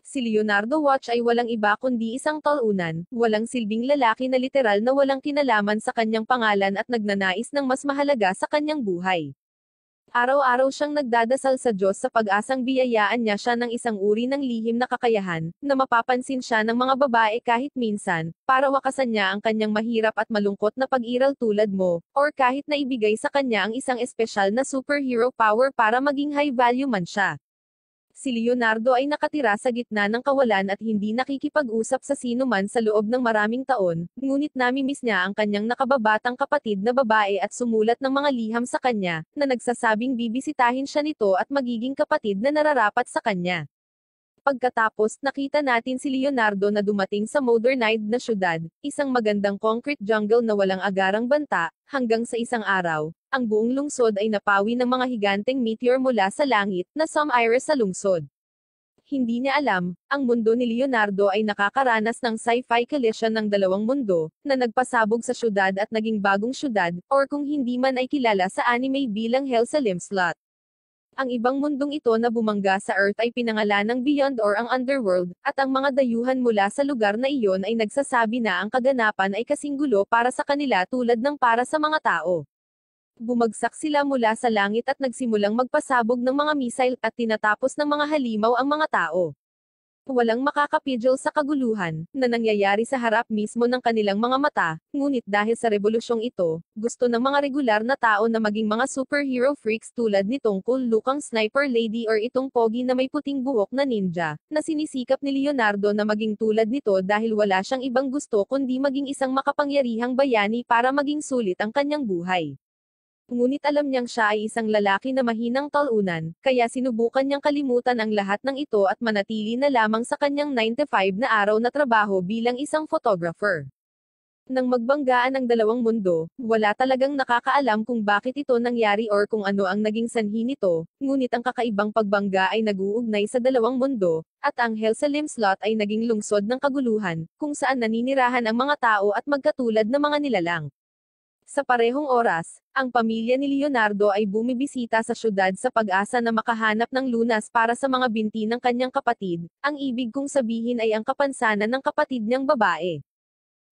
Si Leonardo Watch ay walang iba kundi isang talunan, walang silbing lalaki na literal na walang kinalaman sa kanyang pangalan at nagnanais ng mas mahalaga sa kanyang buhay. Araw-araw siyang nagdadasal sa Diyos sa pag-asang biyayaan niya siya ng isang uri ng lihim na kakayahan, na mapapansin siya ng mga babae kahit minsan, para wakasan niya ang kanyang mahirap at malungkot na pag-iral tulad mo, or kahit na ibigay sa kanya ang isang espesyal na superhero power para maging high value man siya. Si Leonardo ay nakatira sa gitna ng kawalan at hindi nakikipag-usap sa sino man sa loob ng maraming taon, ngunit namimiss niya ang kanyang nakababatang kapatid na babae at sumulat ng mga liham sa kanya, na nagsasabing bibisitahin siya nito at magiging kapatid na nararapat sa kanya. Pagkatapos, nakita natin si Leonardo na dumating sa modernized na syudad, isang magandang concrete jungle na walang agarang banta, hanggang sa isang araw, ang buong lungsod ay napawi ng mga higanteng meteor mula sa langit, na sum-iris sa lungsod. Hindi niya alam, ang mundo ni Leonardo ay nakakaranas ng sci-fi collision ng dalawang mundo, na nagpasabog sa syudad at naging bagong syudad, or kung hindi man ay kilala sa anime bilang Hell sa Limslot. Ang ibang mundong ito na bumangga sa Earth ay pinangalanang Beyond or ang Underworld, at ang mga dayuhan mula sa lugar na iyon ay nagsasabi na ang kaganapan ay kasing gulo para sa kanila tulad ng para sa mga tao. Bumagsak sila mula sa langit at nagsimulang magpasabog ng mga missile at tinatapos ng mga halimaw ang mga tao. Walang makakapigil sa kaguluhan, na nangyayari sa harap mismo ng kanilang mga mata, ngunit dahil sa rebolusyong ito, gusto ng mga regular na tao na maging mga superhero freaks tulad nitong cool-looking sniper lady or itong pogi na may puting buhok na ninja, na sinisikap ni Leonardo na maging tulad nito dahil wala siyang ibang gusto kundi maging isang makapangyarihang bayani para maging sulit ang kanyang buhay. Ngunit alam niyang siya ay isang lalaki na mahinang talunan, kaya sinubukan niyang kalimutan ang lahat ng ito at manatili na lamang sa kanyang 9 to 5 na araw na trabaho bilang isang photographer. Nang magbanggaan ang dalawang mundo, wala talagang nakakaalam kung bakit ito nangyari or kung ano ang naging sanhi nito, ngunit ang kakaibang pagbangga ay nag-uugnay sa dalawang mundo, at ang Hell sa Limslot ay naging lungsod ng kaguluhan, kung saan naninirahan ang mga tao at magkatulad na mga nilalang. Sa parehong oras, ang pamilya ni Leonardo ay bumibisita sa syudad sa pag-asa na makahanap ng lunas para sa mga binti ng kanyang kapatid, ang ibig kong sabihin ay ang kapansanan ng kapatid niyang babae.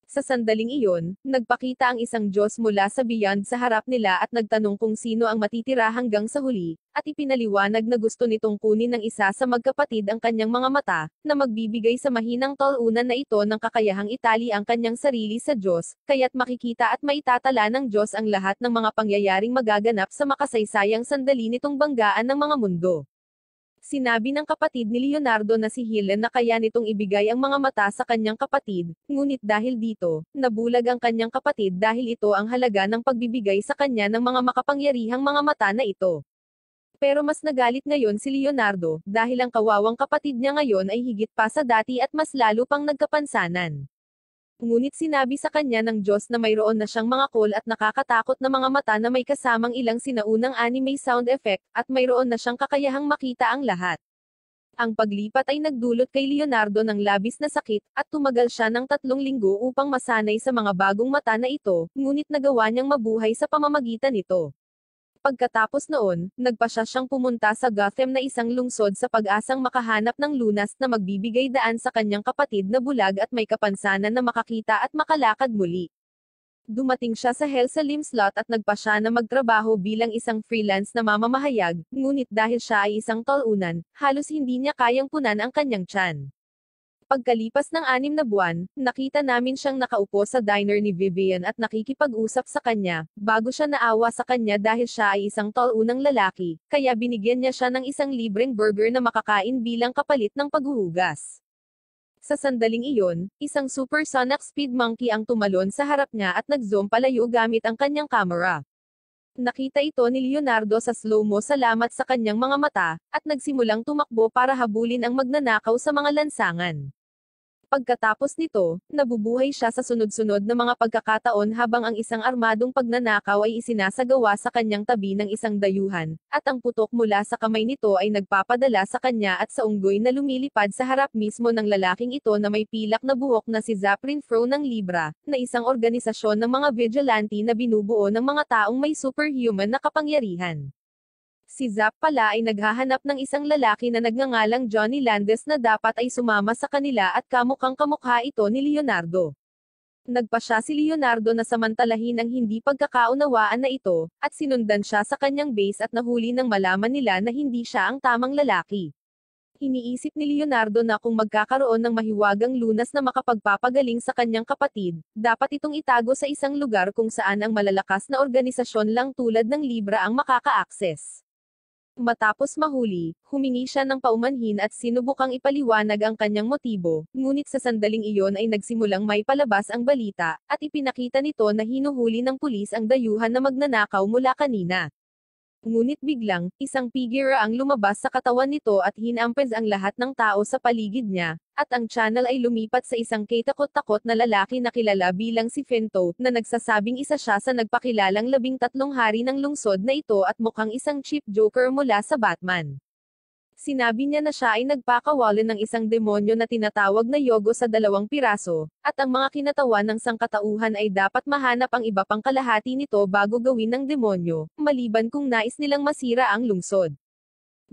Sa sandaling iyon, nagpakita ang isang Diyos mula sa beyond sa harap nila at nagtanong kung sino ang matitira hanggang sa huli, at ipinaliwanag na gusto nitong kunin ng isa sa magkapatid ang kanyang mga mata, na magbibigay sa mahinang talunan na ito ng kakayahang itali ang kanyang sarili sa Diyos, kaya't makikita at maitatala ng Diyos ang lahat ng mga pangyayaring magaganap sa makasaysayang sandali nitong banggaan ng mga mundo. Sinabi ng kapatid ni Leonardo na si Helen na kaya nitong ibigay ang mga mata sa kanyang kapatid, ngunit dahil dito, nabulag ang kanyang kapatid dahil ito ang halaga ng pagbibigay sa kanya ng mga makapangyarihang mga mata na ito. Pero mas nagalit ngayon si Leonardo, dahil ang kawawang kapatid niya ngayon ay higit pa sa dati at mas lalo pang nagkapansanan. Ngunit sinabi sa kanya ng Diyos na mayroon na siyang mga cool at nakakatakot na mga mata na may kasamang ilang sinaunang anime sound effect, at mayroon na siyang kakayahang makita ang lahat. Ang paglipat ay nagdulot kay Leonardo ng labis na sakit, at tumagal siya ng 3 linggo upang masanay sa mga bagong mata na ito, ngunit nagawa niyang mabuhay sa pamamagitan nito. Pagkatapos noon, nagpasya siyang pumunta sa Gotham na isang lungsod sa pag-asang makahanap ng lunas na magbibigay daan sa kanyang kapatid na bulag at may kapansanan na makakita at makalakad muli. Dumating siya sa Hell sa Limslot at nagpasya na magtrabaho bilang isang freelance na mamamahayag, ngunit dahil siya ay isang talunan, halos hindi niya kayang punan ang kanyang tiyan. Pagkalipas ng 6 na buwan, nakita namin siyang nakaupo sa diner ni Vivian at nakikipag-usap sa kanya, bago siya naawa sa kanya dahil siya ay isang talunang lalaki, kaya binigyan niya siya ng isang libreng burger na makakain bilang kapalit ng paghuhugas. Sa sandaling iyon, isang supersonic speed monkey ang tumalon sa harap niya at nag-zoom palayo gamit ang kanyang camera. Nakita ito ni Leonardo sa slow-mo salamat sa kanyang mga mata, at nagsimulang tumakbo para habulin ang magnanakaw sa mga lansangan. Pagkatapos nito, nabubuhay siya sa sunod-sunod na mga pagkakataon habang ang isang armadong pagnanakaw ay isinasagawa sa kanyang tabi ng isang dayuhan, at ang putok mula sa kamay nito ay nagpapadala sa kanya at sa unggoy na lumilipad sa harap mismo ng lalaking ito na may pilak na buhok na si Zaprin Fro ng Libra, na isang organisasyon ng mga vigilante na binubuo ng mga taong may superhuman na kapangyarihan. Si Zap pala ay naghahanap ng isang lalaki na nagngangalang Johnny Landes na dapat ay sumama sa kanila at kamukhang kamukha ito ni Leonardo. Nagpa siya si Leonardo na samantalahin ang hindi pagkakaunawaan na ito, at sinundan siya sa kanyang base at nahuli nang malaman nila na hindi siya ang tamang lalaki. Iniisip ni Leonardo na kung magkakaroon ng mahiwagang lunas na makapagpapagaling sa kanyang kapatid, dapat itong itago sa isang lugar kung saan ang malalakas na organisasyon lang tulad ng Libra ang makaka-access. Matapos mahuli, humingi siya ng paumanhin at sinubukang ipaliwanag ang kanyang motibo, ngunit sa sandaling iyon ay nagsimulang may palabas ang balita, at ipinakita nito na hinuhuli ng pulis ang dayuhan na magnanakaw mula kanina. Ngunit biglang, isang figure ang lumabas sa katawan nito at hinampes ang lahat ng tao sa paligid niya, at ang channel ay lumipat sa isang katakot-takot na lalaki na kilala bilang si Fento, na nagsasabing isa siya sa nagpakilalang 13 hari ng lungsod na ito at mukhang isang cheap joker mula sa Batman. Sinabi niya na siya ay nagpakawalan ng isang demonyo na tinatawag na Yogo sa 2 piraso, at ang mga kinatawan ng sangkatauhan ay dapat mahanap ang iba pang kalahati nito bago gawin ng demonyo, maliban kung nais nilang masira ang lungsod.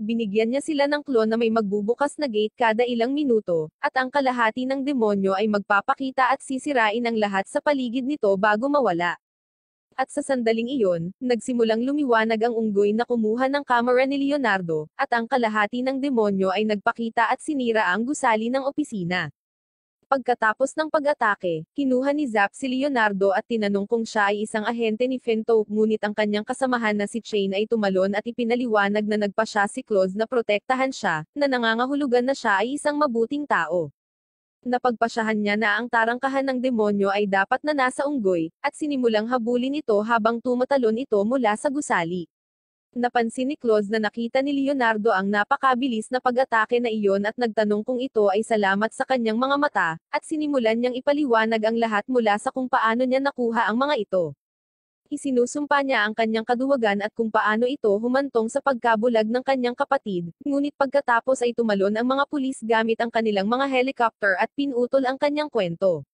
Binigyan niya sila ng klon na may magbubukas na gate kada ilang minuto, at ang kalahati ng demonyo ay magpapakita at sisirain ang lahat sa paligid nito bago mawala. At sa sandaling iyon, nagsimulang lumiwanag ang unggoy na kumuha ng kamera ni Leonardo, at ang kalahati ng demonyo ay nagpakita at sinira ang gusali ng opisina. Pagkatapos ng pag-atake, kinuha ni Zap si Leonardo at tinanong kung siya ay isang ahente ni Fento, ngunit ang kanyang kasamahan na si Chain ay tumalon at ipinaliwanag na nagpa siya si Claus na protektahan siya, na nangangahulugan na siya ay isang mabuting tao. Napagpasyahan niya na ang tarangkahan ng demonyo ay dapat na nasa unggoy, at sinimulang habulin ito habang tumatalon ito mula sa gusali. Napansin ni Claus na nakita ni Leonardo ang napakabilis na pag-atake na iyon at nagtanong kung ito ay salamat sa kanyang mga mata, at sinimulan niyang ipaliwanag ang lahat mula sa kung paano niya nakuha ang mga ito. Isinusumpa niya ang kanyang kaduwagan at kung paano ito humantong sa pagkabulag ng kanyang kapatid, ngunit pagkatapos ay tumalon ang mga pulis gamit ang kanilang mga helicopter at pinutol ang kanyang kwento.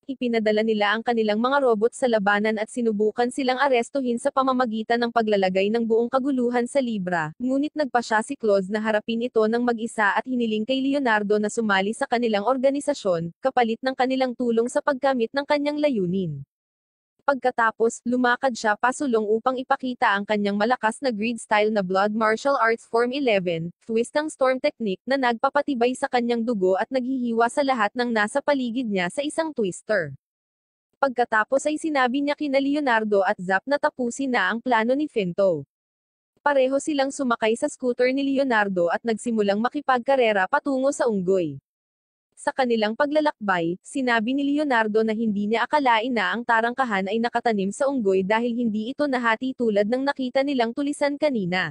Ipinadala nila ang kanilang mga robot sa labanan at sinubukan silang arestuhin sa pamamagitan ng paglalagay ng buong kaguluhan sa Libra, ngunit nagpa siya si Claus na harapin ito ng mag-isa at hiniling kay Leonardo na sumali sa kanilang organisasyon, kapalit ng kanilang tulong sa pagkamit ng kanyang layunin. Pagkatapos, lumakad siya pasulong upang ipakita ang kanyang malakas na grid-style na Blood Martial Arts Form 11, twist ng storm technique na nagpapatibay sa kanyang dugo at naghihiwa sa lahat ng nasa paligid niya sa isang twister. Pagkatapos ay sinabi niya kina Leonardo at Zap na tapusin na ang plano ni Fento. Pareho silang sumakay sa scooter ni Leonardo at nagsimulang makipagkarera patungo sa unggoy. Sa kanilang paglalakbay, sinabi ni Leonardo na hindi niya akalain na ang tarangkahan ay nakatanim sa unggoy dahil hindi ito nahati tulad ng nakita nilang tulisan kanina.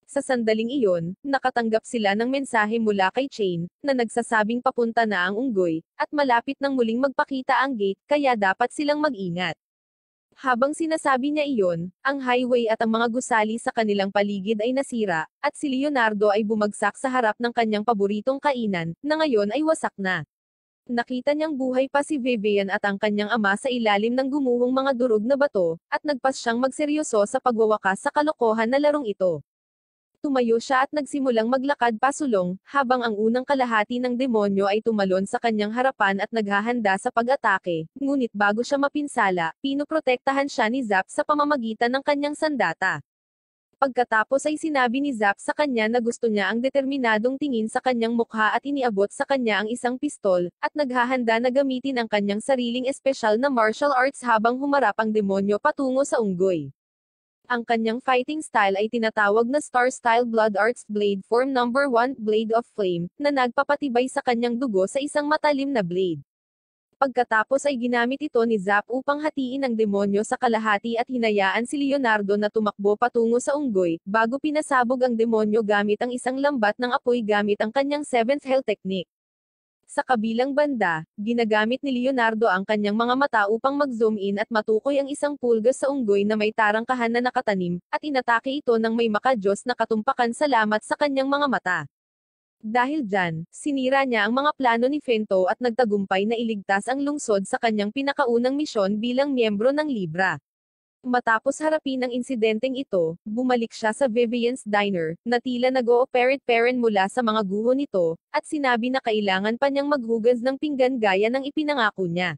Sa sandaling iyon, nakatanggap sila ng mensahe mula kay Chain, na nagsasabing papunta na ang unggoy, at malapit nang muling magpakita ang gate, kaya dapat silang mag-ingat. Habang sinasabi niya iyon, ang highway at ang mga gusali sa kanilang paligid ay nasira, at si Leonardo ay bumagsak sa harap ng kanyang paboritong kainan, na ngayon ay wasak na. Nakita niyang buhay pa si Vivian at ang kanyang ama sa ilalim ng gumuhong mga durog na bato, at nagpas siyang magseryoso sa pagwawakas sa kalokohan na larong ito. Tumayo siya at nagsimulang maglakad pasulong, habang ang unang kalahati ng demonyo ay tumalon sa kanyang harapan at naghahanda sa pag-atake, ngunit bago siya mapinsala, pinoprotektahan siya ni Zap sa pamamagitan ng kanyang sandata. Pagkatapos ay sinabi ni Zap sa kanya na gusto niya ang determinadong tingin sa kanyang mukha at iniabot sa kanya ang isang pistol, at naghahanda na gamitin ang kanyang sariling espesyal na martial arts habang humarap ang demonyo patungo sa unggoy. Ang kanyang fighting style ay tinatawag na Star-Style Blood Arts Blade Form No. 1 Blade of Flame, na nagpapatibay sa kanyang dugo sa isang matalim na blade. Pagkatapos ay ginamit ito ni Zap upang hatiin ang demonyo sa kalahati at hinayaan si Leonardo na tumakbo patungo sa unggoy, bago pinasabog ang demonyo gamit ang isang lambat ng apoy gamit ang kanyang 7th Hell Technique. Sa kabilang banda, ginagamit ni Leonardo ang kanyang mga mata upang mag-zoom in at matukoy ang isang pulgas sa unggoy na may tarangkahan na nakatanim, at inatake ito ng may makadiyos na katumpakan salamat sa kanyang mga mata. Dahil dyan, sinira niya ang mga plano ni Fento at nagtagumpay na iligtas ang lungsod sa kanyang pinakaunang misyon bilang miyembro ng Libra. Matapos harapin ang insidenteng ito, bumalik siya sa Vivian's Diner, na tila nag-ooperate-peren mula sa mga guho nito, at sinabi na kailangan pa niyang maghugas ng pinggan gaya ng ipinangako niya.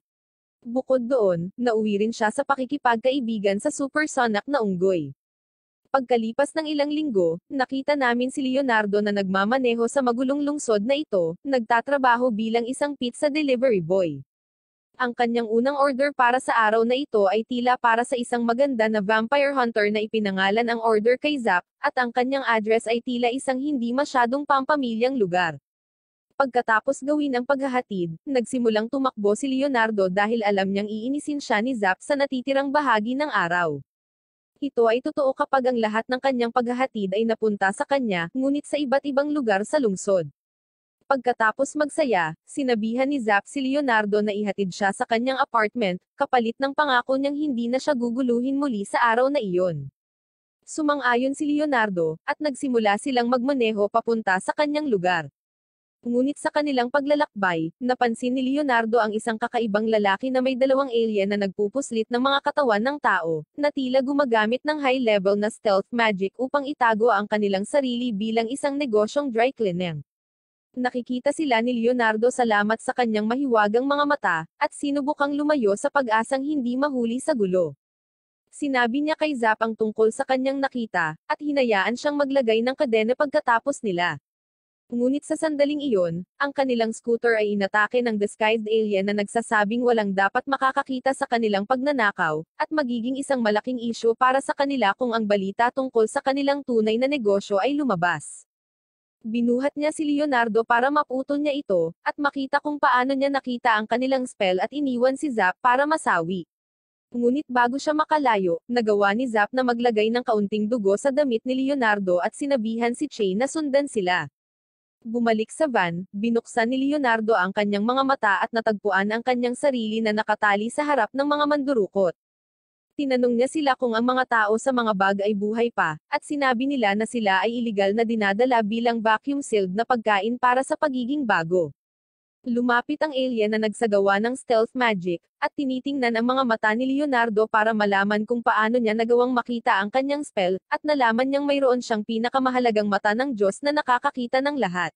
Bukod doon, nauwi rin siya sa pakikipagkaibigan sa supersonic na unggoy. Pagkalipas ng ilang linggo, nakita namin si Leonardo na nagmamaneho sa magulong lungsod na ito, nagtatrabaho bilang isang pizza delivery boy. Ang kanyang unang order para sa araw na ito ay tila para sa isang maganda na vampire hunter na ipinangalan ang order kay Zap, at ang kanyang address ay tila isang hindi masyadong pampamilyang lugar. Pagkatapos gawin ang paghahatid, nagsimulang tumakbo si Leonardo dahil alam niyang iinisin siya ni Zap sa natitirang bahagi ng araw. Ito ay totoo kapag ang lahat ng kanyang paghahatid ay napunta sa kanya, ngunit sa iba't ibang lugar sa lungsod. Pagkatapos magsaya, sinabihan ni Zap si Leonardo na ihatid siya sa kanyang apartment, kapalit ng pangako niyang hindi na siya guguluhin muli sa araw na iyon. Sumang-ayon si Leonardo, at nagsimula silang magmaneho papunta sa kanyang lugar. Ngunit sa kanilang paglalakbay, napansin ni Leonardo ang isang kakaibang lalaki na may dalawang alien na nagpupuslit ng mga katawan ng tao, na tila gumagamit ng high-level na stealth magic upang itago ang kanilang sarili bilang isang negosyong dry cleaning. Nakikita sila ni Leonardo salamat sa kanyang mahiwagang mga mata, at sinubukang lumayo sa pag-asang hindi mahuli sa gulo. Sinabi niya kay Zap ang tungkol sa kanyang nakita, at hinayaan siyang maglagay ng kadena pagkatapos nila. Ngunit sa sandaling iyon, ang kanilang scooter ay inatake ng disguised alien na nagsasabing walang dapat makakakita sa kanilang pagnanakaw, at magiging isang malaking isyu para sa kanila kung ang balita tungkol sa kanilang tunay na negosyo ay lumabas. Binuhat niya si Leonardo para maputol niya ito, at makita kung paano niya nakita ang kanilang spell at iniwan si Zap para masawi. Ngunit bago siya makalayo, nagawa ni Zap na maglagay ng kaunting dugo sa damit ni Leonardo at sinabihan si Che na sundan sila. Bumalik sa van, binuksan ni Leonardo ang kanyang mga mata at natagpuan ang kanyang sarili na nakatali sa harap ng mga mandurukot. Tinanong niya sila kung ang mga tao sa mga bag ay buhay pa, at sinabi nila na sila ay iligal na dinadala bilang vacuum-sealed na pagkain para sa pagiging bago. Lumapit ang alien na nagsagawa ng stealth magic, at tinitingnan ang mga mata ni Leonardo para malaman kung paano niya nagawang makita ang kanyang spell, at nalaman niyang mayroon siyang pinakamahalagang mata ng Diyos na nakakakita ng lahat.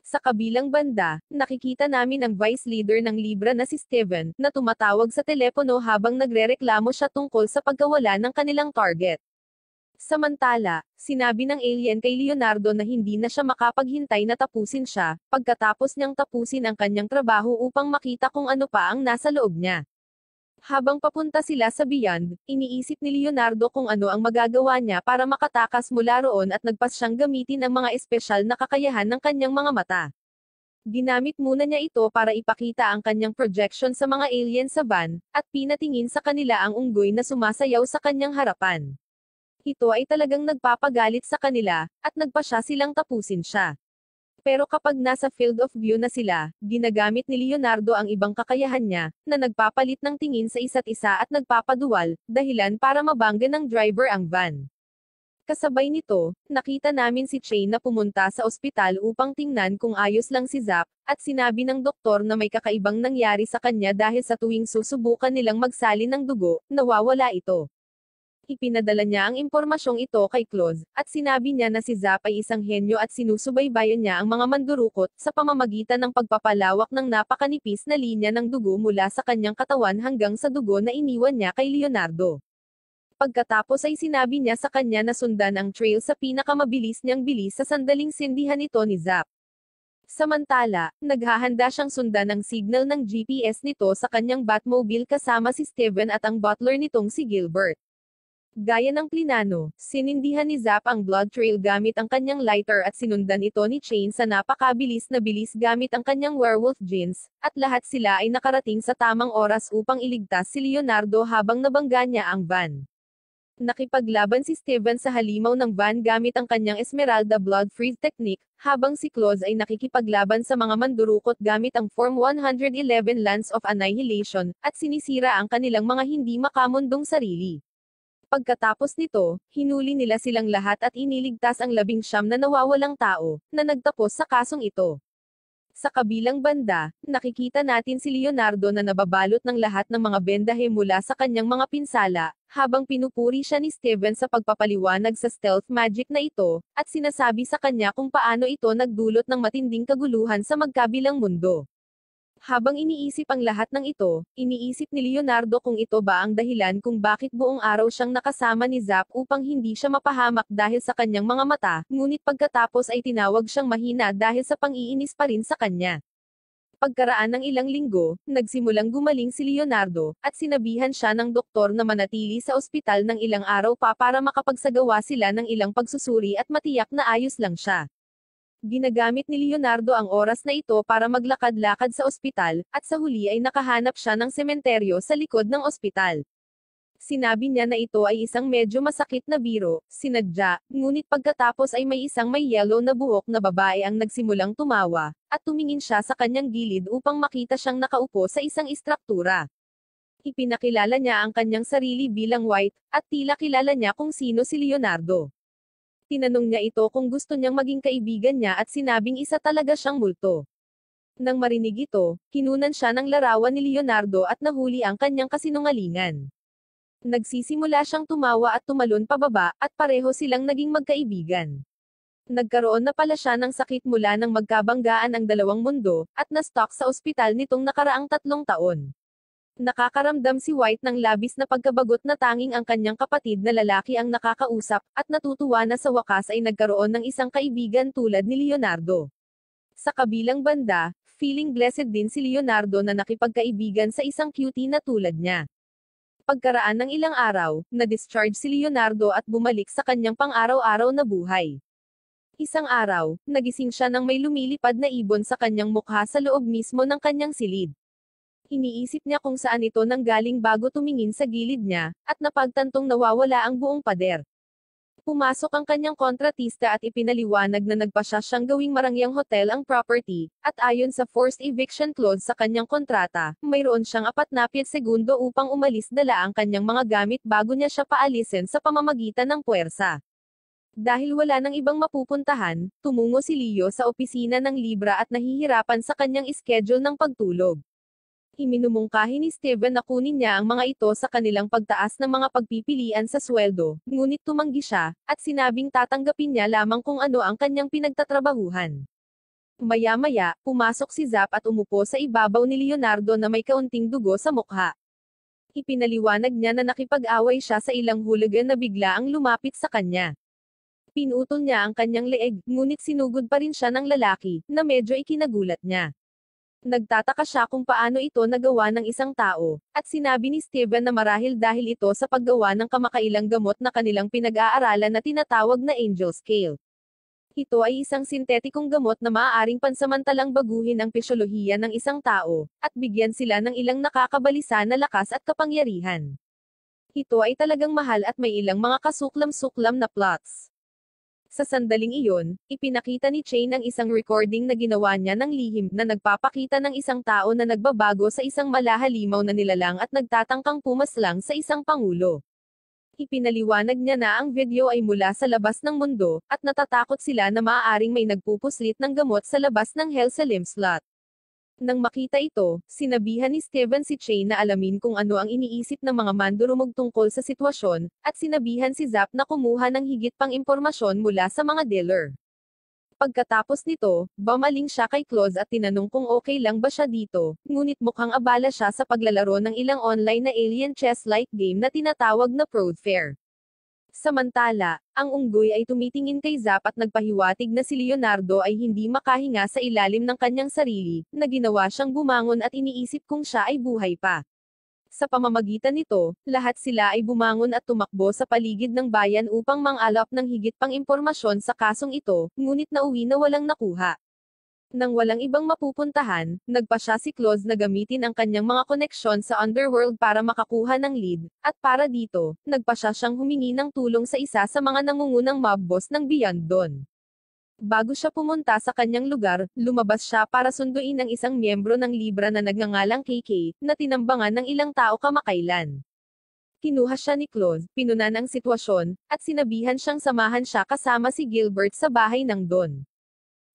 Sa kabilang banda, nakikita namin ang vice leader ng Libra na si Steven, na tumatawag sa telepono habang nagrereklamo siya tungkol sa pagkawala ng kanilang target. Samantala, sinabi ng alien kay Leonardo na hindi na siya makapaghintay na tapusin siya, pagkatapos niyang tapusin ang kanyang trabaho upang makita kung ano pa ang nasa loob niya. Habang papunta sila sa Beyond, iniisip ni Leonardo kung ano ang magagawa niya para makatakas mula roon at nagpas siyang gamitin ang mga espesyal na kakayahan ng kanyang mga mata. Ginamit muna niya ito para ipakita ang kanyang projection sa mga alien sa van, at pinatingin sa kanila ang unggoy na sumasayaw sa kanyang harapan. Ito ay talagang nagpapagalit sa kanila, at nagpasya silang tapusin siya. Pero kapag nasa field of view na sila, ginagamit ni Leonardo ang ibang kakayahan niya, na nagpapalit ng tingin sa isa't isa at nagpapaduwal, dahilan para mabangga ng driver ang van. Kasabay nito, nakita namin si Che na pumunta sa ospital upang tingnan kung ayos lang si Zap, at sinabi ng doktor na may kakaibang nangyari sa kanya dahil sa tuwing susubukan nilang magsalin ng dugo, nawawala ito. Ipinadala niya ang impormasyong ito kay Claus, at sinabi niya na si Zap ay isang henyo at sinusubaybayan niya ang mga mandurukot, sa pamamagitan ng pagpapalawak ng napakanipis na linya ng dugo mula sa kanyang katawan hanggang sa dugo na iniwan niya kay Leonardo. Pagkatapos ay sinabi niya sa kanya na sundan ang trail sa pinakamabilis niyang bilis sa sandaling sindihan ito ni Zap. Samantala, naghahanda siyang sundan ang signal ng GPS nito sa kanyang Batmobile kasama si Steven at ang butler nitong si Gilbert. Gaya ng plinano, sinindihan ni Zap ang blood trail gamit ang kanyang lighter at sinundan ito ni Chain sa napakabilis na bilis gamit ang kanyang werewolf jeans, at lahat sila ay nakarating sa tamang oras upang iligtas si Leonardo habang nabangga niya ang van. Nakipaglaban si Steven sa halimaw ng van gamit ang kanyang Esmeralda blood freeze technique, habang si Claus ay nakikipaglaban sa mga mandurukot gamit ang Form 111 Lance of Annihilation, at sinisira ang kanilang mga hindi makamundong sarili. Pagkatapos nito, hinuli nila silang lahat at iniligtas ang 19 na nawawalang tao, na nagtapos sa kasong ito. Sa kabilang banda, nakikita natin si Leonardo na nababalot ng lahat ng mga bendahe mula sa kanyang mga pinsala, habang pinupuri siya ni Steven sa pagpapaliwanag sa stealth magic na ito, at sinasabi sa kanya kung paano ito nagdulot ng matinding kaguluhan sa magkabilang mundo. Habang iniisip ang lahat ng ito, iniisip ni Leonardo kung ito ba ang dahilan kung bakit buong araw siyang nakasama ni Zap upang hindi siya mapahamak dahil sa kanyang mga mata, ngunit pagkatapos ay tinawag siyang mahina dahil sa pang-iinis pa rin sa kanya. Pagkaraan ng ilang linggo, nagsimulang gumaling si Leonardo, at sinabihan siya ng doktor na manatili sa ospital ng ilang araw pa para makapagsagawa sila ng ilang pagsusuri at matiyak na ayos lang siya. Ginagamit ni Leonardo ang oras na ito para maglakad-lakad sa ospital, at sa huli ay nakahanap siya ng sementeryo sa likod ng ospital. Sinabi niya na ito ay isang medyo masakit na biro, sinadya, ngunit pagkatapos ay may isang may yellow na buhok na babae ang nagsimulang tumawa, at tumingin siya sa kanyang gilid upang makita siyang nakaupo sa isang istruktura. Ipinakilala niya ang kanyang sarili bilang White, at tila kilala niya kung sino si Leonardo. Tinanong niya ito kung gusto niyang maging kaibigan niya at sinabing isa talaga siyang multo. Nang marinig ito, kinunan siya ng larawan ni Leonardo at nahuli ang kanyang kasinungalingan. Nagsisimula siyang tumawa at tumalon pababa, at pareho silang naging magkaibigan. Nagkaroon na pala siya ng sakit mula nang magkabanggaan ang dalawang mundo, at na-stock sa ospital nitong nakaraang 3 taon. Nakakaramdam si White ng labis na pagkabagot na tanging ang kanyang kapatid na lalaki ang nakakausap, at natutuwa na sa wakas ay nagkaroon ng isang kaibigan tulad ni Leonardo. Sa kabilang banda, feeling blessed din si Leonardo na nakipagkaibigan sa isang cutie na tulad niya. Pagkaraan ng ilang araw, na-discharge si Leonardo at bumalik sa kanyang pang-araw-araw na buhay. Isang araw, nagising siya nang may lumilipad na ibon sa kanyang mukha sa loob mismo ng kanyang silid. Iniisip niya kung saan ito nanggaling bago tumingin sa gilid niya, at napagtantong nawawala ang buong pader. Pumasok ang kanyang kontratista at ipinaliwanag na nagpasya siyang gawing marangyang hotel ang property, at ayon sa forced eviction clause sa kanyang kontrata, mayroon siyang 40 segundo upang umalis dala ang kanyang mga gamit bago niya siya paalisin sa pamamagitan ng puwersa. Dahil wala nang ibang mapupuntahan, tumungo si Leo sa opisina ng Libra at nahihirapan sa kanyang schedule ng pagtulog. Iminumungkahi ni Steven na kunin niya ang mga ito sa kanilang pagtaas ng mga pagpipilian sa sweldo, ngunit tumanggi siya, at sinabing tatanggapin niya lamang kung ano ang kanyang pinagtatrabahuhan. Maya-maya, pumasok si Zap at umupo sa ibabaw ni Leonardo na may kaunting dugo sa mukha. Ipinaliwanag niya na nakipag-away siya sa ilang hooligan na bigla ang lumapit sa kanya. Pinutol niya ang kanyang leeg, ngunit sinugod pa rin siya ng lalaki, na medyo ikinagulat niya. Nagtataka siya kung paano ito nagawa ng isang tao, at sinabi ni Steven na marahil dahil ito sa paggawa ng kamakailang gamot na kanilang pinag-aaralan na tinatawag na Angel Scale. Ito ay isang sintetikong gamot na maaaring pansamantalang baguhin ang pisyolohiya ng isang tao, at bigyan sila ng ilang nakakabalisa na lakas at kapangyarihan. Ito ay talagang mahal at may ilang mga kasuklam-suklam na plots. Sa sandaling iyon, ipinakita ni Chain ang isang recording na ginawa niya ng lihim na nagpapakita ng isang tao na nagbabago sa isang malahalimaw na nilalang at nagtatangkang pumaslang sa isang pangulo. Ipinaliwanag niya na ang video ay mula sa labas ng mundo, at natatakot sila na maaaring may nagpupuslit ng gamot sa labas ng Hell sa limb slot. Nang makita ito, sinabihan ni Steven si Chain na alamin kung ano ang iniisip ng mga mandurumog tungkol sa sitwasyon, at sinabihan si Zap na kumuha ng higit pang impormasyon mula sa mga dealer. Pagkatapos nito, bumaling siya kay Claus at tinanong kung okay lang ba siya dito, ngunit mukhang abala siya sa paglalaro ng ilang online na alien chess-like game na tinatawag na Proud Fair. Samantala, ang unggoy ay tumitingin kay Zap at nagpahiwatig na si Leonardo ay hindi makahinga sa ilalim ng kanyang sarili, na ginawa siyang bumangon at iniisip kung siya ay buhay pa. Sa pamamagitan nito, lahat sila ay bumangon at tumakbo sa paligid ng bayan upang mang-alap ng higit pang impormasyon sa kasong ito, ngunit nauwi na walang nakuha. Nang walang ibang mapupuntahan, nagpasya si Claus na gamitin ang kanyang mga koneksyon sa underworld para makakuha ng lead, at para dito, nagpasya siyang humingi ng tulong sa isa sa mga nangungunang mob boss ng Beyond Dawn. Bago siya pumunta sa kanyang lugar, lumabas siya para sunduin ang isang miyembro ng Libra na nagngangalang KK, na tinambangan ng ilang tao kamakailan. Kinuha siya ni Claus, pinunan ang sitwasyon, at sinabihan siyang samahan siya kasama si Gilbert sa bahay ng Don.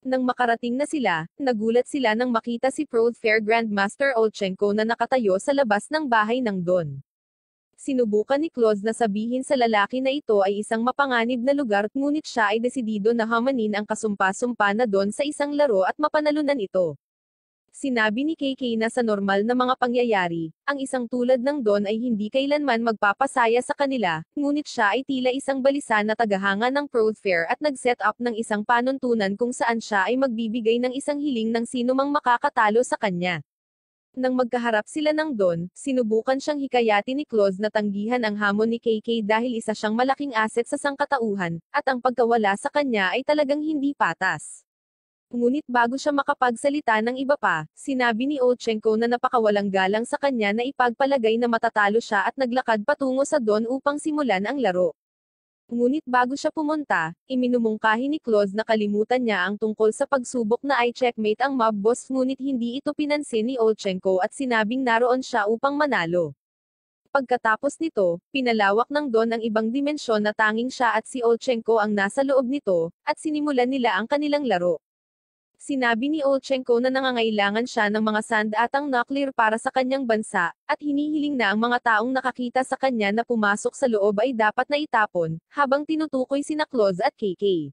Nang makarating na sila, nagulat sila nang makita si Proud Fair Grandmaster Olchenko na nakatayo sa labas ng bahay ng Don. Sinubukan ni Claus na sabihin sa lalaki na ito ay isang mapanganib na lugar, ngunit siya ay desidido na hamanin ang kasumpa-sumpa na Don sa isang laro at mapanalunan ito. Sinabi ni KK na sa normal na mga pangyayari, ang isang tulad ng Don ay hindi kailanman magpapasaya sa kanila, ngunit siya ay tila isang balisa na tagahanga ng Proud Fair at nag-set up ng isang panuntunan kung saan siya ay magbibigay ng isang hiling ng sinumang makakatalo sa kanya. Nang magkaharap sila ng Don, sinubukan siyang hikayatin ni Claus na tanggihan ang hamon ni KK dahil isa siyang malaking asset sa sangkatauhan, at ang pagkawala sa kanya ay talagang hindi patas. Ngunit bago siya makapagsalita ng iba pa, sinabi ni Olchenko na napakawalang galang sa kanya na ipagpalagay na matatalo siya at naglakad patungo sa Don upang simulan ang laro. Ngunit bago siya pumunta, iminumungkahi ni Claus na kalimutan niya ang tungkol sa pagsubok na i-checkmate ang mob boss, ngunit hindi ito pinansin ni Olchenko at sinabing naroon siya upang manalo. Pagkatapos nito, pinalawak ng Don ang ibang dimensyon na tanging siya at si Olchenko ang nasa loob nito, at sinimulan nila ang kanilang laro. Sinabi ni Olchenko na nangangailangan siya ng mga sand at ang nuclear para sa kanyang bansa, at hinihiling na ang mga taong nakakita sa kanya na pumasok sa loob ay dapat na itapon, habang tinutukoy sina Claus at KK.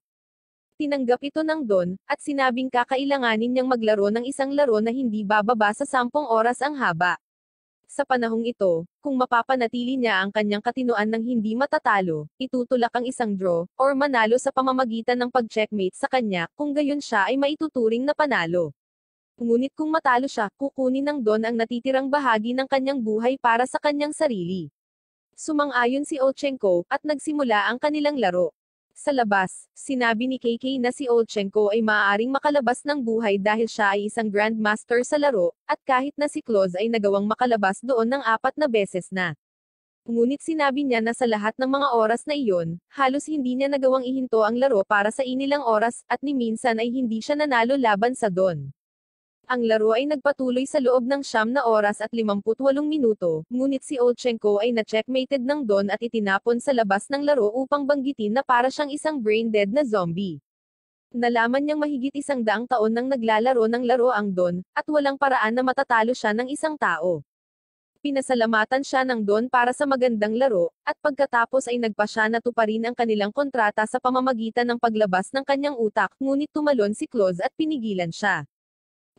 Tinanggap ito ng Don, at sinabing kakailanganin niyang maglaro ng isang laro na hindi bababa sa 10 oras ang haba. Sa panahong ito, kung mapapanatili niya ang kanyang katinoan ng hindi matatalo, itutulak ang isang draw, or manalo sa pamamagitan ng pag-checkmate sa kanya, kung gayon siya ay maituturing na panalo. Ngunit kung matalo siya, kukunin ng Don ang natitirang bahagi ng kanyang buhay para sa kanyang sarili. Sumang-ayon si Olchenko, at nagsimula ang kanilang laro. Sa labas, sinabi ni KK na si Olchenko ay maaaring makalabas ng buhay dahil siya ay isang grandmaster sa laro, at kahit na si Claus ay nagawang makalabas doon ng 4 na beses na. Ngunit sinabi niya na sa lahat ng mga oras na iyon, halos hindi niya nagawang ihinto ang laro para sa inilang oras, at ni minsan ay hindi siya nanalo laban sa Don. Ang laro ay nagpatuloy sa loob ng 9 na oras at 58 minuto, ngunit si Olchenko ay na-checkmated ng Don at itinapon sa labas ng laro upang banggitin na para siyang isang brain-dead na zombie. Nalaman niyang mahigit 100 taon nang naglalaro ng laro ang Don, at walang paraan na matatalo siya ng isang tao. Pinasalamatan siya ng Don para sa magandang laro, at pagkatapos ay nagpa siya na tuparin ang kanilang kontrata sa pamamagitan ng paglabas ng kanyang utak, ngunit tumalon si Claus at pinigilan siya.